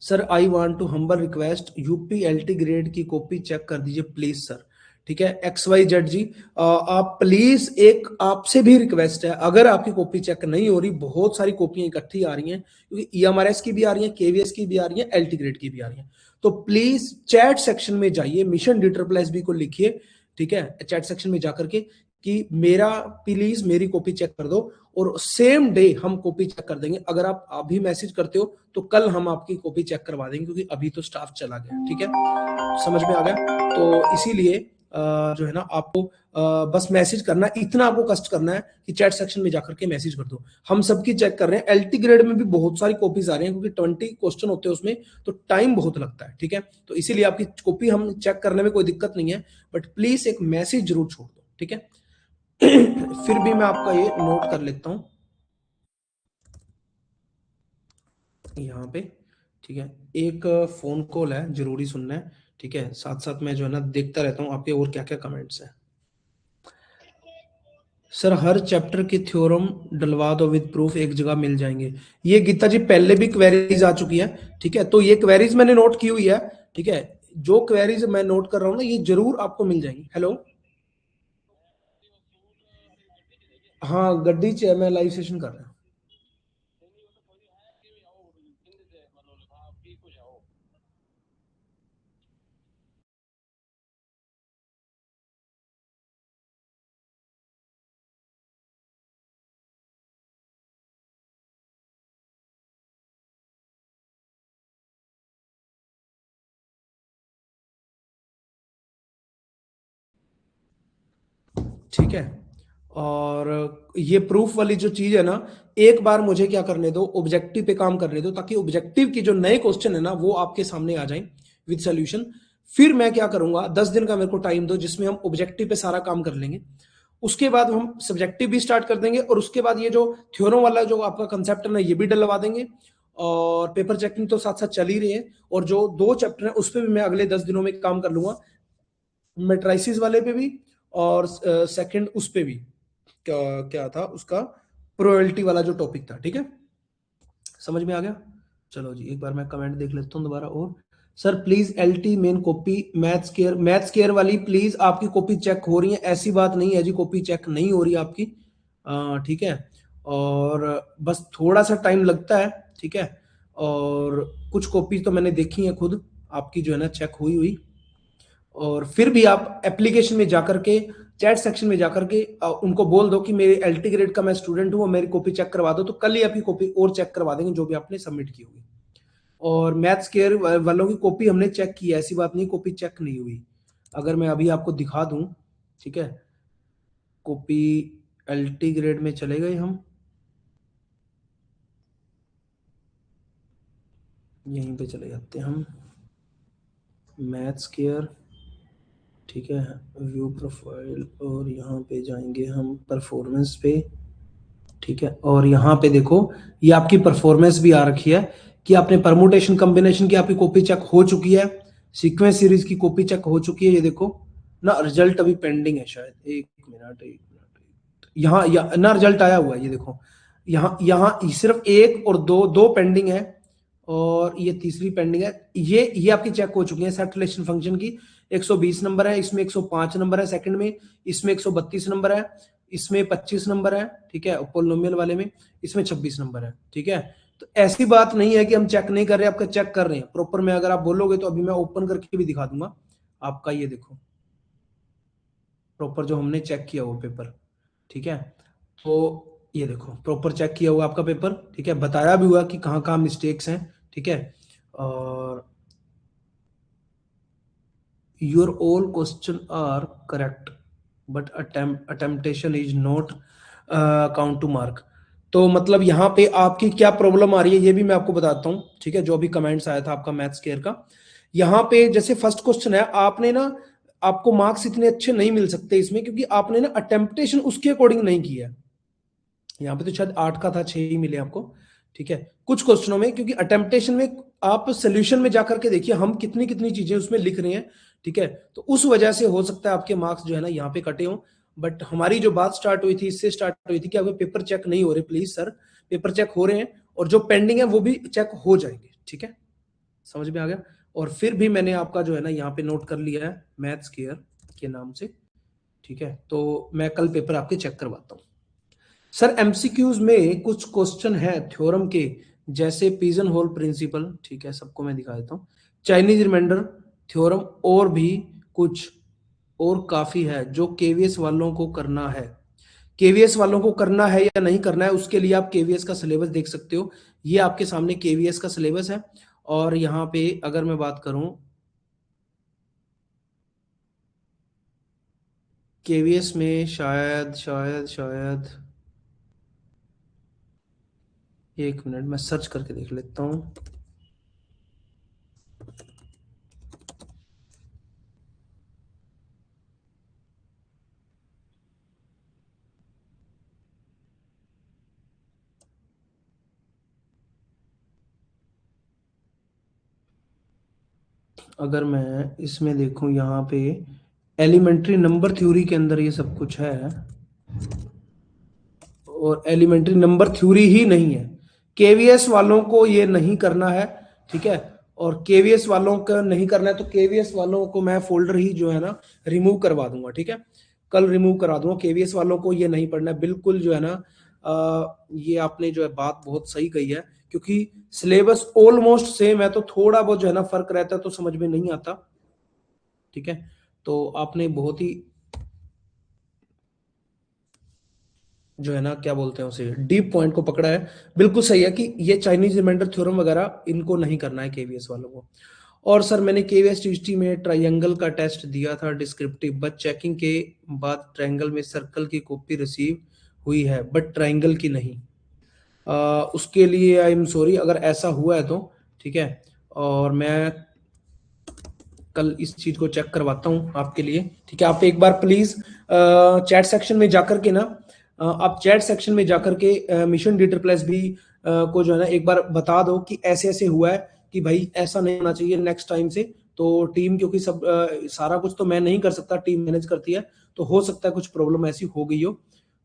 Sir I want to humble request, UPLT grade की कॉपी चेक कर दीजिए प्लीज सर, ठीक है। XYZ जी, आप प्लीज, एक आपसे भी रिक्वेस्ट है, अगर आपकी कॉपी चेक नहीं हो रही, बहुत सारी कॉपियां इकट्ठी आ रही हैं, क्योंकि EMRS की भी आ रही है, केवीएस की भी आ रही है, LT ग्रेड की भी आ रही है, तो प्लीज चैट सेक्शन में जाइए, मिशन DSSB को लिखिए, ठीक है, चैट सेक्शन में जाकर के कि मेरा प्लीज मेरी कॉपी चेक कर दो, और सेम डे हम कॉपी चेक कर देंगे। अगर आप अभी मैसेज करते हो तो कल हम आपकी कॉपी चेक करवा देंगे, क्योंकि अभी तो स्टाफ चला गया, ठीक है, समझ में आ गया। तो इसीलिए जो है ना आपको बस मैसेज करना, इतना आपको कष्ट करना है कि चैट सेक्शन में जाकर के मैसेज कर दो। हम सबकी चेक कर रहे हैं, LT ग्रेड में भी बहुत सारी कॉपीज आ रही हैं, क्योंकि 20 क्वेश्चन होते हैं उसमें, तो टाइम बहुत लगता है, ठीक है। तो इसीलिए आपकी कॉपी हम चेक करने में कोई दिक्कत नहीं है, बट प्लीज एक मैसेज जरूर छोड़ दो, ठीक है। फिर भी मैं आपका ये नोट कर लेता हूं यहाँ पे, ठीक है। एक फोन कॉल है, जरूरी सुनना है, ठीक है, साथ साथ मैं जो है ना देखता रहता हूँ आपके और क्या क्या कमेंट्स हैं। सर हर चैप्टर की थ्योरम डलवा दो विद प्रूफ, एक जगह मिल जाएंगे। ये गीता जी पहले भी क्वेरीज आ चुकी है, ठीक है, तो ये क्वेरीज मैंने नोट की हुई है, ठीक है, जो क्वेरीज मैं नोट कर रहा हूँ ना ये जरूर आपको मिल जाएंगी। हेलो, हाँ गड्डी च मैं लाइव सेशन कर रहा हूँ। ठीक है, और ये प्रूफ वाली जो चीज है ना, एक बार मुझे क्या करने दो, ऑब्जेक्टिव पे काम करने दो, ताकि ऑब्जेक्टिव की जो नए क्वेश्चन है ना वो आपके सामने आ जाएं विद सोल्यूशन। फिर मैं क्या करूंगा, 10 दिन का मेरे को टाइम दो, जिसमें हम ऑब्जेक्टिव पे सारा काम कर लेंगे। उसके बाद हम सब्जेक्टिव भी स्टार्ट कर देंगे, और उसके बाद ये जो थ्योरम वाला जो आपका कंसेप्ट है ना ये भी डलवा देंगे, और पेपर चेकिंग तो साथ साथ चल ही रही है, और जो 2 चैप्टर है उस पर भी मैं अगले 10 दिनों में काम कर लूंगा, मेट्राइसिस वाले पे भी, और सेकंड उस पे भी, क्या क्या था उसका, प्रोबेबिलिटी वाला जो टॉपिक था, ठीक है, समझ में आ गया। चलो जी, एक बार मैं कमेंट देख लेता हूँ दोबारा। और sir please LT main copy maths care वाली प्लीज आपकी कॉपी चेक हो रही है, ऐसी बात नहीं है जी, कॉपी चेक नहीं हो रही आपकी, ठीक है, और बस थोड़ा सा टाइम लगता है, ठीक है, और कुछ कॉपी तो मैंने देखी है खुद आपकी जो है ना चेक हुई हुई, और फिर भी आप एप्लीकेशन में जाकर के, चैट सेक्शन में जाकर के उनको बोल दो कि मेरे LT ग्रेड का मैं स्टूडेंट हूँ और मेरी कॉपी चेक करवा दो, तो कल ही आपकी कॉपी और चेक करवा देंगे जो भी आपने सबमिट की होगी। और मैथ्स केयर वालों की कॉपी हमने चेक की है, ऐसी बात नहीं कॉपी चेक नहीं हुई। अगर मैं अभी आपको दिखा दूं, ठीक है, कॉपी LT ग्रेड में चले गए हम, यहीं पे चले जाते हैं हम, मैथ्स केयर, ठीक है, व्यू प्रोफाइल, और यहाँ पे जाएंगे हम परफॉर्मेंस पे, ठीक है, और यहाँ पे देखो ये आपकी परफॉर्मेंस भी आ रखी है कि आपने परमुटेशन कॉम्बिनेशन की आपकी कॉपी चेक हो चुकी है, सीक्वेंस सीरीज की कॉपी चेक हो चुकी है, ये देखो ना, रिजल्ट अभी पेंडिंग है शायद, एक मिनट यहाँ ना रिजल्ट आया हुआ है, ये देखो यहाँ यहाँ सिर्फ 1 और 2 पेंडिंग है, और ये तीसरी पेंडिंग है। ये आपकी चेक हो चुकी है सेट रिलेशन फंक्शन की, 120 नंबर है, इसमें 105 नंबर है सेकंड में, इसमें 132 नंबर है, इसमें 25 नंबर है, ठीक है, पोलिनोमियल वाले में, इसमें 26 नंबर है, ठीक है, तो ऐसी बात नहीं है कि हम चेक नहीं कर रहे, आपका चेक कर रहे हैं प्रॉपर में। अगर आप बोलोगे तो अभी मैं ओपन करके भी दिखा दूंगा आपका, ये देखो प्रॉपर जो हमने चेक किया वो पेपर, ठीक है। तो ये देखो प्रॉपर चेक किया हुआ आपका पेपर, ठीक है, बताया भी हुआ कि कहाँ कहाँ मिस्टेक्स हैं, ठीक है। और your all question are correct but attemptation is not count to mark. तो मतलब यहाँ पे आपकी क्या प्रॉब्लम आ रही है ये भी मैं आपको बताता हूँ, ठीक है। जो अभी कमेंट्स आया था आपका मैथ्स केयर का, यहाँ पे जैसे फर्स्ट क्वेश्चन है, आपने ना, आपको मार्क्स इतने अच्छे नहीं मिल सकते इसमें क्योंकि आपने ना अटेम्पटेशन उसके अकॉर्डिंग नहीं किया है। यहाँ पे तो शायद 8 का था, 6 ही मिले आपको, ठीक है, कुछ क्वेश्चनों में। क्योंकि अटेम्पटेशन में आप सोल्यूशन में जाकर के देखिए हम कितनी कितनी चीजें उसमें लिख रहे हैं, ठीक है। तो उस वजह से हो सकता है आपके मार्क्स जो है ना यहाँ पे कटे हों। बट हमारी जो बात स्टार्ट हुई थी, इससे स्टार्ट हुई थी कि आपके पेपर चेक नहीं हो रहे, प्लीज सर पेपर चेक हो रहे हैं और जो पेंडिंग है वो भी चेक हो जाएंगे, ठीक है। समझ में आ गया। और फिर भी मैंने आपका जो है ना यहाँ पे नोट कर लिया है मैथ्स केयर के नाम से, ठीक है। तो मैं कल पेपर आपके चेक करवाता हूँ। सर एमसीक्यूज में कुछ क्वेश्चन है थ्योरम के, जैसे पिजन होल प्रिंसिपल, ठीक है, सबको मैं दिखा देता हूँ, चाइनीज रिमाइंडर थ्योरम, और भी कुछ और काफी है जो केवीएस वालों को करना है। केवीएस वालों को करना है या नहीं करना है, उसके लिए आप केवीएस का सिलेबस देख सकते हो। ये आपके सामने केवीएस का सिलेबस है। और यहाँ पे अगर मैं बात करूं केवीएस में, शायद शायद शायद एक मिनट मैं सर्च करके देख लेता हूँ। अगर मैं इसमें देखूं यहाँ पे एलिमेंट्री नंबर थ्योरी के अंदर ये सब कुछ है, और एलिमेंट्री नंबर थ्योरी ही नहीं है। केवीएस वालों को ये नहीं करना है, ठीक है। और केवीएस वालों का नहीं करना है तो केवीएस वालों को मैं फोल्डर ही जो है ना रिमूव करवा दूंगा, ठीक है। कल रिमूव करा दूंगा। केवीएस वालों को ये नहीं पढ़ना है बिल्कुल, जो है ना ये आपने जो है बात बहुत सही कही है, क्योंकि सिलेबस ऑलमोस्ट सेम है, तो थोड़ा बहुत जो है ना फर्क रहता है तो समझ में नहीं आता, ठीक है। तो आपने बहुत ही जो है ना क्या बोलते हैं उसे डीप पॉइंट को पकड़ा है। बिल्कुल सही है कि ये चाइनीज रिमाइंडर थ्योरम वगैरह इनको नहीं करना है केवीएस वालों को। और सर मैंने केवीएस टीएसटी में ट्रायंगल का टेस्ट दिया था डिस्क्रिप्टिव, बट चेकिंग के बाद ट्रायंगल में सर्कल की कॉपी रिसीव हुई है बट ट्रायंगल की नहीं। उसके लिए आई एम सॉरी अगर ऐसा हुआ है तो, ठीक है। और मैं कल इस चीज को चेक करवाता हूँ आपके लिए, ठीक है। आप एक बार प्लीज चैट सेक्शन में जाकर के ना, आप चैट सेक्शन में जाकर के मिशन डी ट्रिपल एस भी को जो है ना एक बार बता दो कि ऐसे ऐसे हुआ है, कि भाई ऐसा नहीं होना चाहिए नेक्स्ट टाइम से। तो टीम, क्योंकि सब सारा कुछ तो मैं नहीं कर सकता, टीम मैनेज करती है, तो हो सकता है कुछ प्रॉब्लम ऐसी हो गई हो,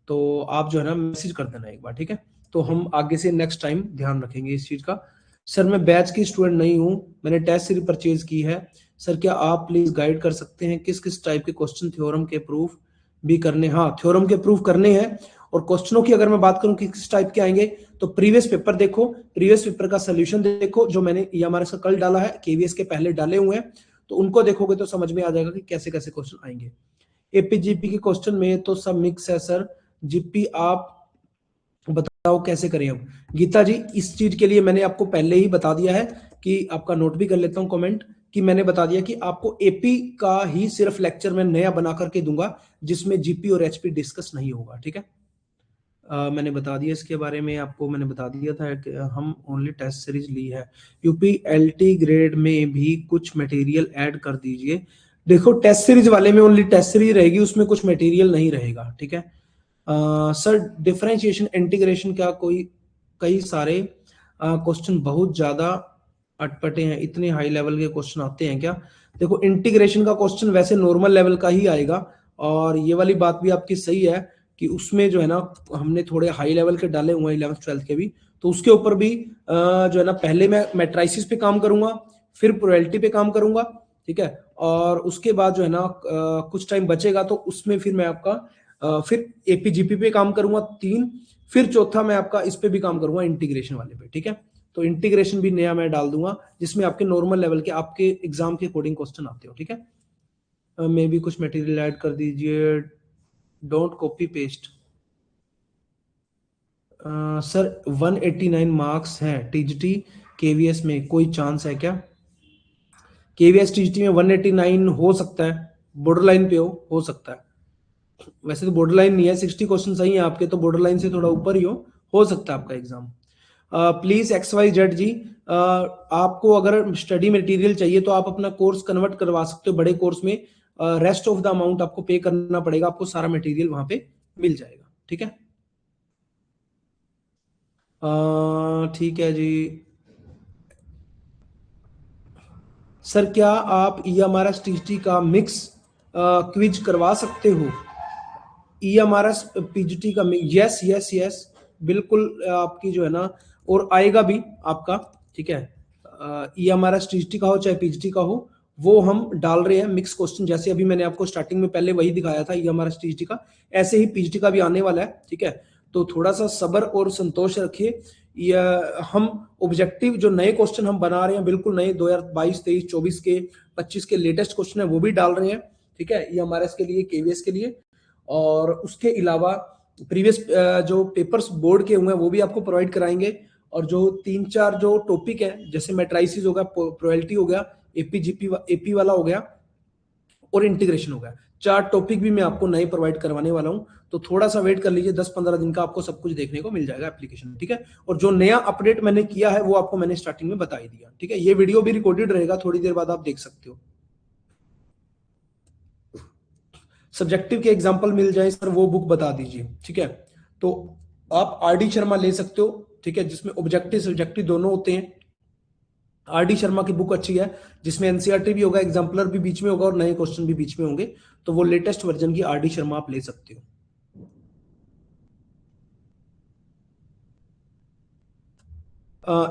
तो आप जो है ना मैसेज कर देना एक बार, ठीक है। तो हम आगे से नेक्स्ट टाइम ध्यान रखेंगे इस चीज का। सर मैं बैच की स्टूडेंट नहीं हूँ, मैंने टेस्ट सीरीज परचेज की है। सर क्या आप प्लीज गाइड कर सकते हैं किस किस टाइप के क्वेश्चन थ्योरम के प्रूफ भी करने? हाँ, थ्योरम के प्रूफ करने हैं। और क्वेश्चनों की अगर मैं बात करूं कि किस टाइप के आएंगे, तो प्रीवियस पेपर देखो, प्रीवियस पेपर का सोल्यूशन देखो, जो मैंने ये हमारे साथ कल डाला है, केवीएस के पहले डाले हुए हैं, तो उनको देखोगे तो समझ में आ जाएगा कि कैसे कैसे क्वेश्चन आएंगे। एपीजीपी के क्वेश्चन में तो सब मिक्स है सर, जीपी आप बताओ कैसे करें हम? गीता जी इस चीज के लिए मैंने आपको पहले ही बता दिया है, कि आपका नोट भी कर लेता हूं कमेंट, कि मैंने बता दिया कि आपको एपी का ही सिर्फ लेक्चर में नया बना करके दूंगा, जिसमें जीपी और एचपी डिस्कस नहीं होगा, ठीक है। मैंने बता दिया इसके बारे में आपको, मैंने बता दिया था कि हम ओनली टेस्ट सीरीज ली है। यूपी एलटी ग्रेड में भी कुछ मटेरियल ऐड कर दीजिए। देखो टेस्ट सीरीज वाले में ओनली टेस्ट सीरीज रहेगी, उसमें कुछ मटेरियल नहीं रहेगा, ठीक है। सर डिफरेंशिएशन इंटीग्रेशन का कोई कई सारे क्वेश्चन बहुत ज्यादा अटपटे हैं, इतने हाई लेवल के क्वेश्चन आते हैं क्या? देखो इंटीग्रेशन का क्वेश्चन वैसे नॉर्मल लेवल का ही आएगा, और ये वाली बात भी आपकी सही है कि उसमें जो है ना हमने थोड़े हाई लेवल के डाले हुए हैं 11th 12th के भी, तो उसके ऊपर भी जो है ना पहले मैं मैट्राइसिस पे काम करूंगा, फिर प्रोबेबिलिटी पे काम करूंगा, ठीक है। और उसके बाद जो है ना कुछ टाइम बचेगा तो उसमें फिर मैं आपका फिर एपीजीपी पे काम करूंगा 3, फिर चौथा मैं आपका इस पे भी काम करूंगा इंटीग्रेशन वाले पे, ठीक है। तो इंटीग्रेशन भी नया मैं डाल दूंगा जिसमें आपके नॉर्मल लेवल के आपके एग्जाम के अकॉर्डिंग क्वेश्चन आते हो, ठीक है। मे भी कुछ मटेरियल ऐड कर दीजिए, don't copy paste. Sir 189 marks हैं टीजीटी केवीएस में, कोई चांस है क्या? केवीएस टीजीटी में 189 हो सकता है, बॉर्डर लाइन पे हो सकता है। वैसे तो बॉर्डर लाइन नहीं है, 60 क्वेश्चन सही है आपके, तो बॉर्डर लाइन से थोड़ा ऊपर ही हो सकता है आपका एग्जाम। प्लीज XYZ जी, आपको अगर स्टडी मटेरियल चाहिए तो आप अपना कोर्स कन्वर्ट करवा सकते हो बड़े कोर्स में, रेस्ट ऑफ द अमाउंट आपको पे करना पड़ेगा, आपको सारा मटेरियल वहां पे मिल जाएगा, ठीक है। ठीक है जी। सर क्या आप EMRS TGT का मिक्स क्विज करवा सकते हो? EMRS PGT का यस यस यस, बिल्कुल आपकी जो है ना, और आएगा भी आपका, ठीक है। EMRS TGT का हो चाहे PGT का हो, वो हम डाल रहे हैं मिक्स क्वेश्चन, जैसे अभी मैंने आपको स्टार्टिंग में पहले वही दिखाया था EMRS TGT का, ऐसे ही PGT का भी आने वाला है, ठीक है। तो थोड़ा सा सब्र और संतोष रखिए। हम ऑब्जेक्टिव जो नए क्वेश्चन हम बना रहे हैं, बिल्कुल नए 2022 23 24 के 25 के लेटेस्ट क्वेश्चन है वो भी डाल रहे हैं, ठीक है, EMRS के लिए, KVS के लिए। और उसके अलावा प्रीवियस जो पेपर्स बोर्ड के हुए हैं वो भी आपको प्रोवाइड कराएंगे। और जो 3-4 जो टॉपिक है, जैसे मैट्राइसिस हो गया, प्रोबेबिलिटी हो गया, एपीजीपी एपी वाला हो गया, और इंटीग्रेशन हो गया, 4 टॉपिक भी मैं आपको नए प्रोवाइड करवाने वाला हूं। तो थोड़ा सा वेट कर लीजिए, 10-15 दिन का आपको सब कुछ देखने को मिल जाएगा एप्लीकेशन, ठीक है। और जो नया अपडेट मैंने किया है वो आपको मैंने स्टार्टिंग में बता ही दिया, ठीक है। ये वीडियो भी रिकॉर्डेड रहेगा, थोड़ी देर बाद आप देख सकते हो। सब्जेक्टिव के एग्जाम्पल मिल जाए सर, वो बुक बता दीजिए, ठीक है। तो आप RD शर्मा ले सकते हो, ठीक है, जिसमें ऑब्जेक्टिव सब्जेक्टिव दोनों होते हैं। RD शर्मा की बुक अच्छी है, जिसमें एनसीईआरटी भी होगा, एग्जाम्पलर भी बीच में होगा, और नए क्वेश्चन भी बीच में होंगे। तो वो लेटेस्ट वर्जन की RD शर्मा आप ले सकते हो।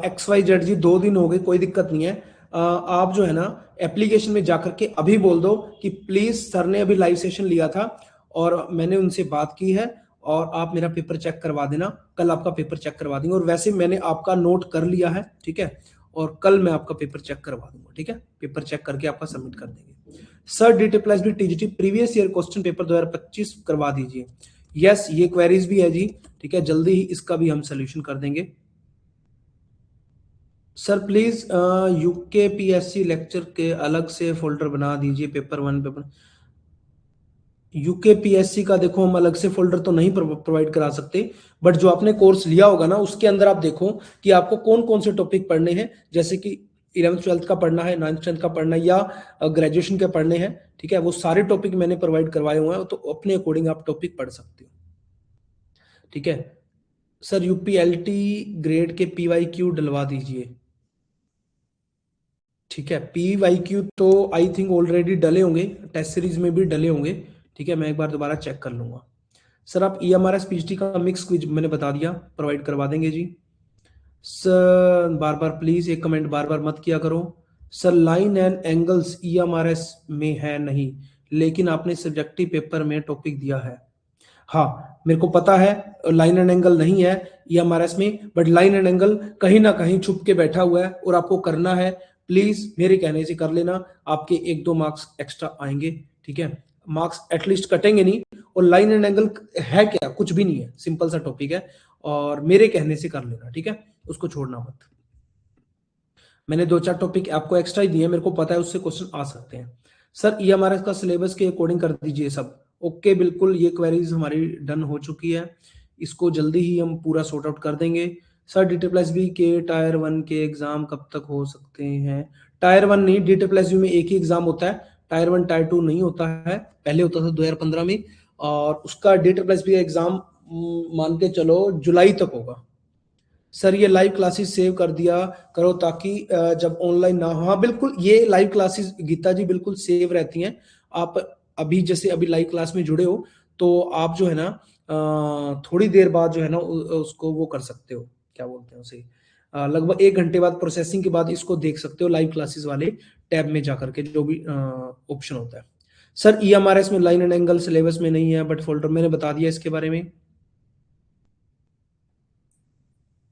XYZ जी 2 दिन हो गए, कोई दिक्कत नहीं है। आप जो है ना एप्लीकेशन में जाकर के अभी बोल दो कि प्लीज सर ने अभी लाइव सेशन लिया था और मैंने उनसे बात की है, और आप मेरा पेपर चेक करवा देना, कल आपका पेपर चेक करवा देंगे। और वैसे मैंने आपका नोट कर लिया है, ठीक है, और कल मैं आपका पेपर चेक करवा दूंगा, ठीक है। पेपर चेक करके आपका सबमिट कर देंगे। Sir DT+B TGT previous year question paper 2025 करवा दीजिए। यस, ये क्वेरीज भी है जी, ठीक है, जल्दी ही इसका भी हम सोल्यूशन कर देंगे। Sir please UK PSC lecture के अलग से फोल्डर बना दीजिए, पेपर 1 पेपर। यूके PSC का देखो हम अलग से फोल्डर तो नहीं प्रोवाइड करा सकते, बट जो आपने कोर्स लिया होगा ना उसके अंदर आप देखो कि आपको कौन कौन से टॉपिक पढ़ने हैं, जैसे कि 11th 12th का पढ़ना है, 9th 10th का पढ़ना है, या ग्रेजुएशन के पढ़ने हैं, ठीक है, वो सारे टॉपिक मैंने प्रोवाइड करवाए हुए हैं, तो अपने अकॉर्डिंग आप टॉपिक पढ़ सकते हो, ठीक है। सर UPLT ग्रेड के PYQ डलवा दीजिए, ठीक है। PYQ तो आई थिंक ऑलरेडी डले होंगे, टेस्ट सीरीज में भी डले होंगे, ठीक है, मैं एक बार दोबारा चेक कर लूंगा। सर आप EMRS PGT का मिक्स क्विज मैंने बता दिया, प्रोवाइड करवा देंगे जी। सर बार बार प्लीज एक कमेंट बार बार मत किया करो। Sir line and angles EMRS में है नहीं, लेकिन आपने सब्जेक्टिव पेपर में टॉपिक दिया है। हाँ मेरे को पता है लाइन एंड एंगल नहीं है EMRS में, बट लाइन एंड एंगल कहीं ना कहीं छुप के बैठा हुआ है और आपको करना है। प्लीज मेरे कहने से कर लेना, आपके 1-2 मार्क्स एक्स्ट्रा आएंगे, ठीक है। मार्क्स एटलीस्ट कटेंगे नहीं। और लाइन एंड एंगल है क्या? कुछ भी नहीं है, सिंपल सा टॉपिक है, और मेरे कहने से कर लेना, ठीक है, उसको छोड़ना मत। मैंने 2-4 टॉपिक आपको एक्स्ट्रा ही दिए, मेरे को पता है उससे क्वेश्चन आ सकते हैं। सर EMRS का सिलेबस के अकॉर्डिंग कर दीजिए सब। ओके बिल्कुल, ये क्वेरीज हमारी डन हो चुकी है, इसको जल्दी ही हम पूरा सॉर्ट आउट कर देंगे। सर DT+B के टायर 1 के एग्जाम कब तक हो सकते हैं? टायर 1 नहीं, DT+B में एक ही एग्जाम होता है, टायर 1 टायर 2 नहीं होता है, पहले होता था 2015 में, और उसका DT+B एग्जाम मान के चलो जुलाई तक होगा। सर ये लाइव क्लासेस सेव कर दिया करो ताकि जब ऑनलाइन ना हो। हाँ बिल्कुल, ये लाइव क्लासेस गीता जी बिल्कुल सेव रहती हैं। आप अभी जैसे अभी लाइव क्लास में जुड़े हो, तो आप जो है ना थोड़ी देर बाद जो है ना उसको वो कर सकते हो, क्या बोलते हैं उसे, लगभग 1 घंटे बाद प्रोसेसिंग के बाद इसको देख सकते हो लाइव क्लासेस वाले टैब में जाकर के, जो भी ऑप्शन होता है। सर EMRS में लाइन एंड एंगल सिलेबस में नहीं है, बट फोल्डर मैंने बता दिया इसके बारे में।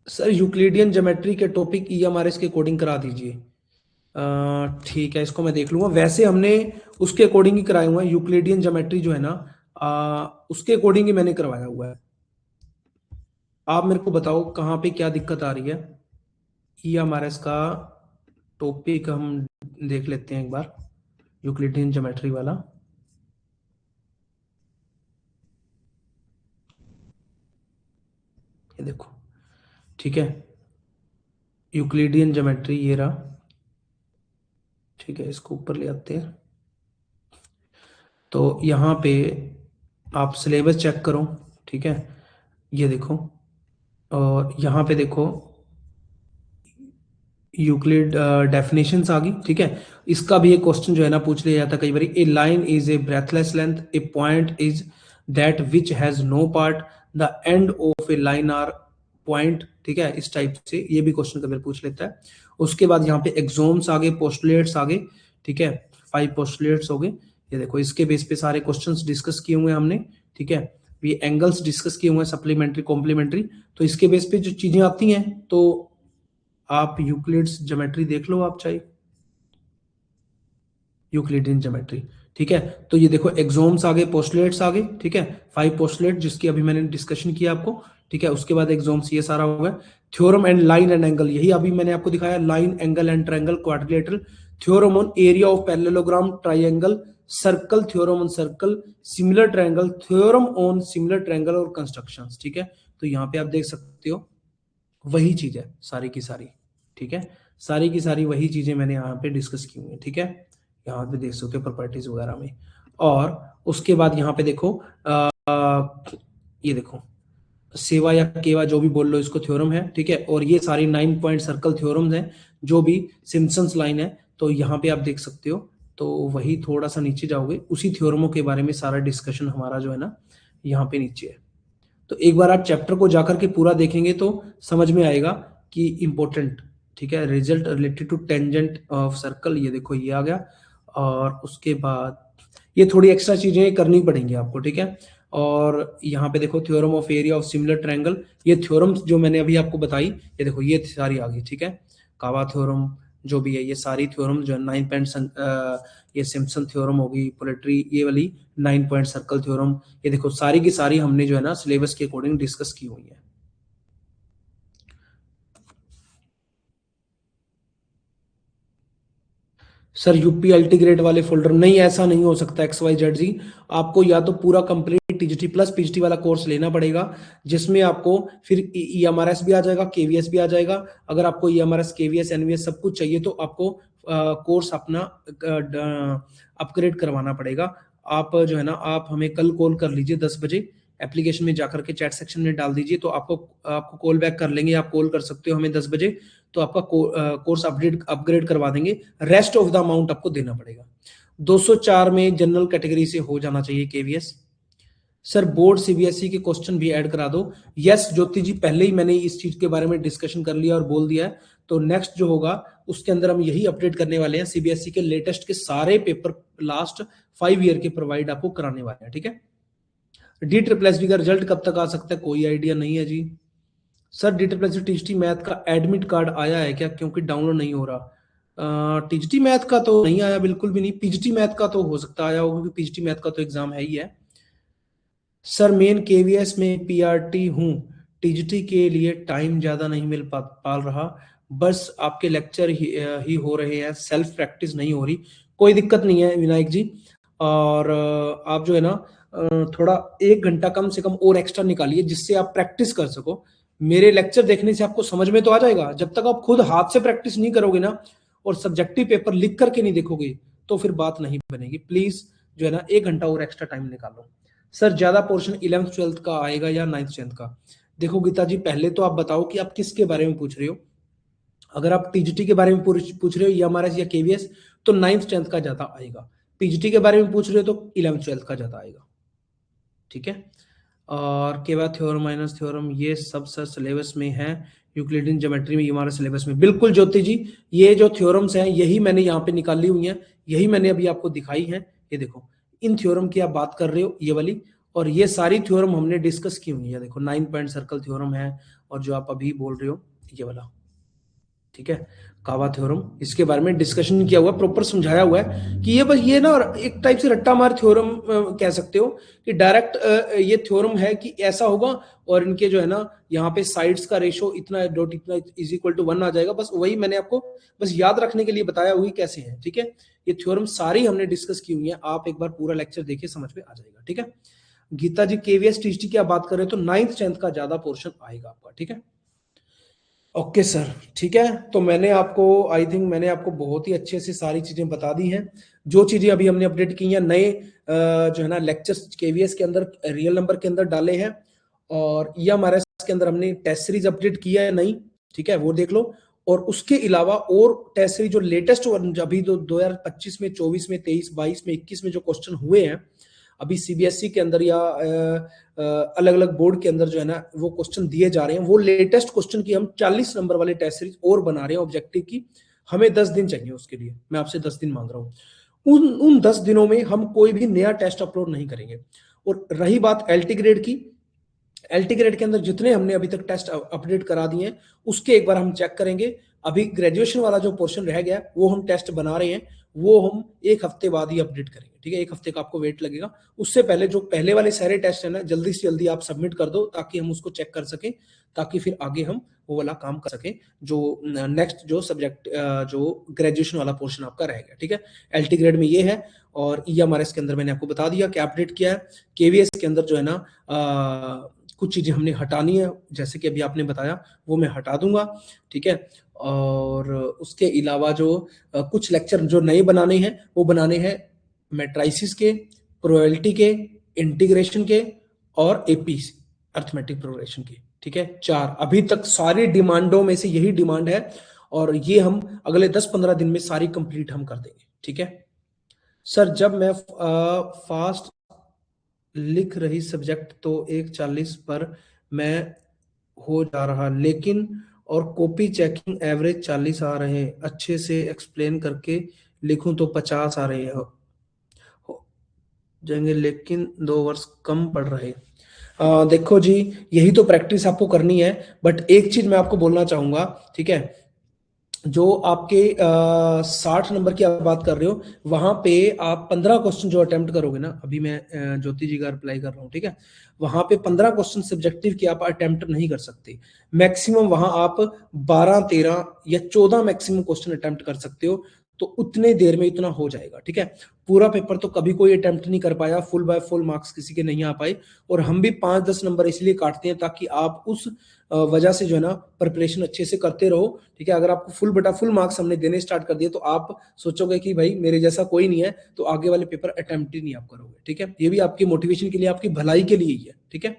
सर यूक्लिडियन ज्योमेट्री के टॉपिक EMRS के कोडिंग करा दीजिए। ठीक है, इसको मैं देख लूंगा। वैसे हमने उसके अकॉर्डिंग ही कराया हुआ है, यूक्लिडियन ज्योमेट्री जो है ना, उसके अकॉर्डिंग ही मैंने करवाया हुआ है। आप मेरे को बताओ कहाँ पे क्या दिक्कत आ रही है। EMRS का टॉपिक हम देख लेते हैं एक बार, यूक्लिडियन ज्योमेट्री वाला। ये देखो, ठीक है, यूक्लिडियन ज्योमेट्री ये रहा। ठीक है, इसको ऊपर ले आते हैं। तो यहाँ पे आप सिलेबस चेक करो, ठीक है, ये देखो, और यहाँ पे देखो यूक्लिड डेफिनेशंस आ गई। ठीक है, इसका भी एक क्वेश्चन जो है ना पूछ लिया जाता है कई बार। A line is a breathless length, a point is that which has no part, the end of a line are point. ठीक है, इस टाइप से ये भी क्वेश्चन कभी पूछ लेता है। उसके बाद यहाँ पे एग्जोम्स आगे, पोस्टुलेट्स आगे। ठीक है, 5 पोस्टुलेट्स हो गए। ये देखो, इसके बेस पे सारे क्वेश्चंस डिस्कस किए हुए हैं हमने। ठीक है, ये एंगल्स डिस्कस किए हुए हैं, सप्लीमेंट्री कॉम्प्लीमेंट्री। तो इसके बेस पे जो चीजें आती हैं, तो आप यूक्लिड्स ज्योमेट्री देख लो, आप चाहे यूक्लिडियन ज्योमेट्री। ठीक है, तो ये देखो एक्सोम्स आगे, पोस्टुलेट्स आगे। ठीक है, 5 पोस्टुलेट जिसकी अभी मैंने डिस्कशन किया आपको। ठीक है, उसके बाद एक्सोम्स, ये सारा होगा। Theorem and line and angle, यही अभी मैंने आपको दिखाया, line angle and triangle quadrilateral. Theorem on area of parallelogram triangle, circle, theorem on circle, similar triangle, theorem on similar triangle और कंस्ट्रक्शंस। ठीक है, तो यहाँ पे आप देख सकते हो वही चीज है सारी की सारी। ठीक है, सारी की सारी वही चीजें मैंने यहाँ पे डिस्कस की हुई है। ठीक है, यहाँ पे देख सकते हो प्रॉपर्टीज वगैरह में। और उसके बाद यहाँ पे देखो, ये देखो, सेवा या केवा जो भी बोल लो इसको, थ्योरम है। ठीक है, और ये सारी 9 पॉइंट सर्कल थ्योरम्स हैं, जो भी सिम्पसन्स लाइन है। तो यहाँ पे आप देख सकते हो। तो वही थोड़ा सा नीचे जाओगे, उसी थ्योरमों के बारे में सारा डिस्कशन हमारा जो है ना यहाँ पे नीचे है। तो एक बार आप चैप्टर को जाकर के पूरा देखेंगे तो समझ में आएगा कि इंपॉर्टेंट। ठीक है, result related to tangent of circle, ये देखो ये आ गया। और उसके बाद ये थोड़ी एक्स्ट्रा चीजें करनी पड़ेंगी आपको। ठीक है, और यहाँ पे देखो theorem of area of similar triangle, ये थ्योरम्स जो मैंने अभी आपको बताई, ये देखो ये सारी आ गई। ठीक है, कावा थ्योरम जो भी है, ये सारी थ्योरम जो है 9 पॉइंट, ये सिम्पसन थ्योरम होगी, पोलेट्री ये वाली 9 पॉइंट सर्कल थ्योरम, ये देखो सारी की सारी हमने जो है ना सिलेबस के अकॉर्डिंग डिस्कस की हुई है। सर यूपी अल्टीग्रेड वाले फोल्डर नहीं, ऐसा नहीं हो सकता XYZ जी। आपको या तो पूरा कंप्लीट टीजीटी प्लस पीजीटी वाला कोर्स लेना पड़ेगा, जिसमें आपको फिर EMRS भी आ जाएगा, KVS भी आ जाएगा। अगर आपको EMRS KVS NVS सब कुछ चाहिए तो आपको कोर्स अपना अपग्रेड करवाना पड़ेगा। आप जो है ना, आप हमें कल कॉल कर लीजिए 10 बजे, एप्लीकेशन में जाकर के चैट सेक्शन में डाल दीजिए, तो आपको कॉल बैक कर लेंगे। आप कॉल कर सकते हो हमें 10 बजे, तो आपका कोर्स अपग्रेड करवा देंगे। रेस्ट ऑफ द अमाउंट आपको देना पड़ेगा। 204 में जनरल कैटेगरी से हो जाना चाहिए KVS। सर बोर्ड CBSE के क्वेश्चन भी ऐड करा दो। यस ज्योति जी, पहले ही मैंने इस चीज के बारे में डिस्कशन कर लिया और बोल दिया है। तो नेक्स्ट जो होगा उसके अंदर हम यही अपडेट करने वाले हैं, CBSE के लेटेस्ट के सारे पेपर लास्ट 5 ईयर के प्रोवाइड आपको कराने वाले हैं। ठीक है, DSSB का रिजल्ट कब तक आ सकता है, कोई आइडिया नहीं है जी। सर DSSB टीजीटी मैथ का एडमिट कार्ड आया है क्या, क्योंकि डाउनलोड नहीं हो रहा। टीजीटी मैथ का तो नहीं आया, बिल्कुल भी नहीं। पीजीटी मैथ का तो हो सकता आया होगा, क्योंकि पीजीटी मैथ का तो एग्जाम है ही है। सर मेन KVS में PRT हूँ, टीजीटी के लिए टाइम ज्यादा नहीं मिल पाल रहा, बस आपके लेक्चर ही हो रहे हैं, सेल्फ प्रैक्टिस नहीं हो रही। कोई दिक्कत नहीं है विनायक जी। और आप जो है ना थोड़ा 1 घंटा कम से कम और एक्स्ट्रा निकालिए, जिससे आप प्रैक्टिस कर सको। मेरे लेक्चर देखने से आपको समझ में तो आ जाएगा, जब तक आप खुद हाथ से प्रैक्टिस नहीं करोगे ना, और सब्जेक्टिव पेपर लिख करके नहीं देखोगे, तो फिर बात नहीं बनेगी। प्लीज जो है ना 1 घंटा और एक्स्ट्रा टाइम निकालो। सर ज्यादा पोर्शन 11th 12th का आएगा या 9th 10th का? देखो गीता जी, पहले तो आप बताओ कि आप किसके बारे में पूछ रहे हो। अगर आप टीजीटी के बारे में पूछ रहे हो EMRS या KVS, तो 9th 10th का ज्यादा आएगा। पीजीटी के बारे में पूछ रहे हो तो 11th 12th का ज्यादा आएगा। ठीक है, और के बाद थ्योरम माइनस थ्योरम ये सब सर सिलेबस में है, यूक्लिडियन ज्योमेट्री में हमारे सिलेबस में। बिल्कुल ज्योति जी, ये जो थ्योरम्स हैं यही मैंने यहाँ पे निकाली हुई हैं, यही मैंने अभी आपको दिखाई है। ये देखो, इन थ्योरम की आप बात कर रहे हो, ये वाली, और ये सारी थ्योरम हमने डिस्कस की हुई है। देखो 9 पॉइंट सर्कल थ्योरम है, और जो आप अभी बोल रहे हो ये वाला, ठीक है, कावा थ्योरम, इसके बारे में डिस्कशन किया हुआ, प्रॉपर समझाया हुआ है कि ये बस ये ना एक टाइप से रट्टा मार थ्योरम कह सकते हो, कि डायरेक्ट ये थ्योरम है कि ऐसा होगा, और इनके जो है ना यहाँ पे साइड्स का रेशो इतना डॉट इतना इज इक्वल टू 1 आ जाएगा। बस वही मैंने आपको बस याद रखने के लिए बताया हुई कैसे है, ठीक है। ये थ्योरम सारी हमने डिस्कस की हुई है, आप एक बार पूरा लेक्चर देखिए, समझ में आ जाएगा, ठीक है। गीता जी केवीएस टीएसटी की आप बात करें तो 9th 10th का ज्यादा पोर्शन आएगा आपका, ठीक है। ओके सर, ठीक है। तो मैंने आपको आई थिंक मैंने आपको बहुत ही अच्छे से सारी चीजें बता दी हैं। जो चीजें अभी हमने अपडेट की हैं, नए जो है ना लेक्चर्स केवीएस के अंदर रियल नंबर के अंदर डाले हैं, और ये हमारे के अंदर हमने टेस्ट सीरीज अपडेट किया है नई, ठीक है, वो देख लो। और उसके अलावा और टेस्ट सीरीज जो लेटेस्ट अभी तो 2025 में, 24 में, 23, 22 में, 21 में जो क्वेश्चन हुए हैं अभी सीबीएसई के अंदर या अलग अलग बोर्ड के अंदर जो है ना वो क्वेश्चन दिए जा रहे हैं, वो लेटेस्ट क्वेश्चन की हम 40 नंबर वाले टेस्ट सीरीज और बना रहे हैं ऑब्जेक्टिव की। हमें 10 दिन चाहिए उसके लिए, मैं आपसे 10 दिन मांग रहा हूं। उन 10 दिनों में हम कोई भी नया टेस्ट अपलोड नहीं करेंगे। और रही बात एलटी ग्रेड की, एलटी ग्रेड के अंदर जितने हमने अभी तक टेस्ट अपडेट करा दिए हैं उसके एक बार हम चेक करेंगे। अभी ग्रेजुएशन वाला जो पोर्शन रह गया वो हम टेस्ट बना रहे हैं, वो हम एक हफ्ते बाद ही अपडेट करेंगे, ठीक है। एक हफ्ते का आपको वेट लगेगा। उससे पहले जो पहले वाले सारे टेस्ट है ना, जल्दी से जल्दी आप सबमिट कर दो ताकि हम उसको चेक कर सकें, ताकि फिर आगे हम वो वाला काम कर सकें जो नेक्स्ट जो सब्जेक्ट जो ग्रेजुएशन वाला पोर्शन आपका रहेगा, ठीक है। एलटी ग्रेड में ये है, और ईएमआरएस के अंदर मैंने आपको बता दिया कि अपडेट किया है। केवीएस के अंदर जो है ना कुछ चीजें हमने हटानी है, जैसे कि अभी आपने बताया वो मैं हटा दूंगा, ठीक है। और उसके अलावा जो कुछ लेक्चर जो नए बनाने हैं वो बनाने हैं मैट्राइसिस के, प्रोबेबिलिटी के, इंटीग्रेशन के, और एपी अर्थमेटिक प्रोग्रेशन के, ठीक है। 4 अभी तक सारी डिमांडों में से यही डिमांड है, और ये हम अगले 10-15 दिन में सारी कंप्लीट हम कर देंगे, ठीक है। सर जब मैं फास्ट लिख रही सब्जेक्ट तो 1:40 पर मैं हो जा रहा, लेकिन और कॉपी चेकिंग एवरेज 40 आ रहे हैं, अच्छे से एक्सप्लेन करके लिखूं तो 50 आ रहे हैं हो जाएंगे, लेकिन 2 वर्ष कम पड़ रहे। देखो जी, यही तो प्रैक्टिस आपको करनी है। बट एक चीज मैं आपको बोलना चाहूंगा, ठीक है, जो आपके 60 नंबर की आप बात कर रहे हो, वहां पे आप 15 क्वेश्चन जो अटेम्प्ट करोगे ना, अभी मैं ज्योति जी का रिप्लाई कर रहा हूँ, ठीक है, वहां पे 15 क्वेश्चन सब्जेक्टिव की आप अटेम्प्ट नहीं कर सकते। मैक्सिमम वहां आप 12, 13 या 14 मैक्सिमम क्वेश्चन अटेम्प्ट कर सकते हो, तो उतने देर में इतना हो जाएगा, ठीक है। पूरा पेपर तो कभी कोई अटेम्प्ट नहीं कर पाया, फुल बाय फुल मार्क्स किसी के नहीं आ पाए, और हम भी 5-10 नंबर इसलिए काटते हैं ताकि आप उस वजह से जो है ना प्रिपरेशन अच्छे से करते रहो, ठीक है। अगर आपको फुल बटा फुल मार्क्स हमने देने स्टार्ट कर दिए तो आप सोचोगे कि भाई मेरे जैसा कोई नहीं है, तो आगे वाले पेपर अटेम्प्ट ही नहीं आप करोगे, ठीक है। ये भी आपकी मोटिवेशन के लिए, आपकी भलाई के लिए ही है, ठीक है।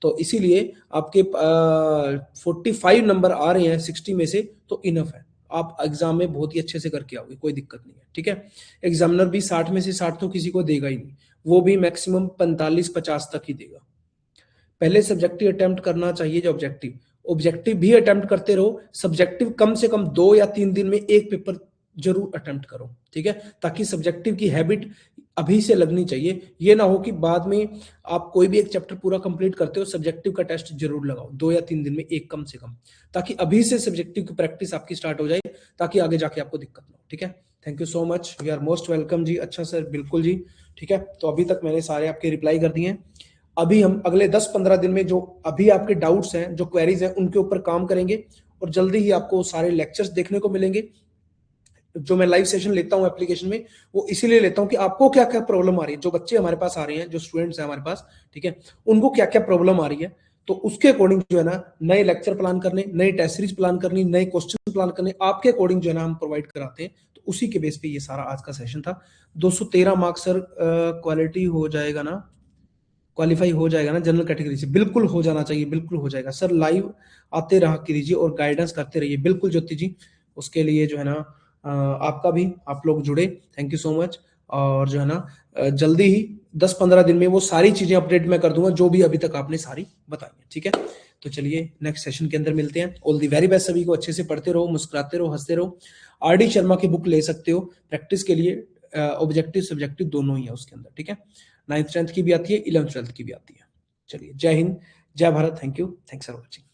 तो इसीलिए आपके 45 नंबर आ रहे हैं 60 में से, तो इनफ है, आप एग्जाम में बहुत ही अच्छे से करके आओगे, कोई दिक्कत नहीं है, ठीक है। एग्जामिनर भी 60 में से 60 तो किसी को देगा ही नहीं, वो भी मैक्सिमम 45-50 तक ही देगा। पहले सब्जेक्टिव अटेम्प्ट करना चाहिए, जो ऑब्जेक्टिव ऑब्जेक्टिव भी अटेम्प्ट करते रहो। सब्जेक्टिव कम से कम 2 या 3 दिन में एक पेपर जरूर अटेम्प्ट करो, ठीक है, ताकि सब्जेक्टिव की हैबिट अभी से लगनी चाहिए। ये ना हो कि बाद में आप कोई भी एक चैप्टर पूरा कंप्लीट करते हो, सब्जेक्टिव का टेस्ट जरूर लगाओ 2 या 3 दिन में एक कम से कम, ताकि अभी से सब्जेक्टिव की प्रैक्टिस आपकी स्टार्ट हो जाए, ताकि आगे जाके आपको दिक्कत ना हो, ठीक है। Thank you so much, you are most welcome ji. अच्छा सर, बिल्कुल जी, ठीक है। तो अभी तक मैंने सारे आपके रिप्लाई कर दिए हैं। अभी हम अगले 10-15 दिन में जो अभी आपके डाउट्स हैं, जो क्वेरीज हैं, उनके ऊपर काम करेंगे, और जल्दी ही आपको सारे लेक्चर्स देखने को मिलेंगे। जो मैं लाइव सेशन लेता हूं एप्लीकेशन में, वो इसीलिए लेता हूं कि आपको क्या क्या प्रॉब्लम आ रही है, जो बच्चे हमारे पास आ रहे हैं, जो स्टूडेंट्स हैं हमारे पास, ठीक है, उनको क्या क्या प्रॉब्लम आ रही है, तो उसके अकॉर्डिंग जो है ना नए लेक्चर प्लान करने, नई टेस्ट सीरीज प्लान करनी, नए क्वेश्चन प्लान करने, आपके अकॉर्डिंग जो है ना हम प्रोवाइड कराते हैं। तो उसी के बेस पे ये सारा आज का सेशन था। 213 मार्क्स सर क्वालिटी हो जाएगा ना, क्वालिफाई हो जाएगा ना जनरल कैटेगरी से? बिल्कुल हो जाना चाहिए, बिल्कुल हो जाएगा सर। लाइव आते रहा कीजिए और गाइडेंस करते रहिए, बिल्कुल ज्योति जी। उसके लिए जो है ना आपका भी, आप लोग जुड़े, थैंक यू सो मच। और जो है ना जल्दी ही 10-15 दिन में वो सारी चीजें अपडेट मैं कर दूंगा जो भी अभी तक आपने सारी बताई है, ठीक है। तो चलिए नेक्स्ट सेशन के अंदर मिलते हैं। ऑल दी वेरी बेस्ट सभी को। अच्छे से पढ़ते रहो, मुस्कुराते रहो, हंसते रहो। आर डी शर्मा की बुक ले सकते हो प्रैक्टिस के लिए, ऑब्जेक्टिव सब्जेक्टिव दोनों ही है उसके अंदर, ठीक है। 9th 10th की भी आती है, 11th 12th की भी आती है। चलिए, जय हिंद, जय Bharat, thank you, thanks for watching.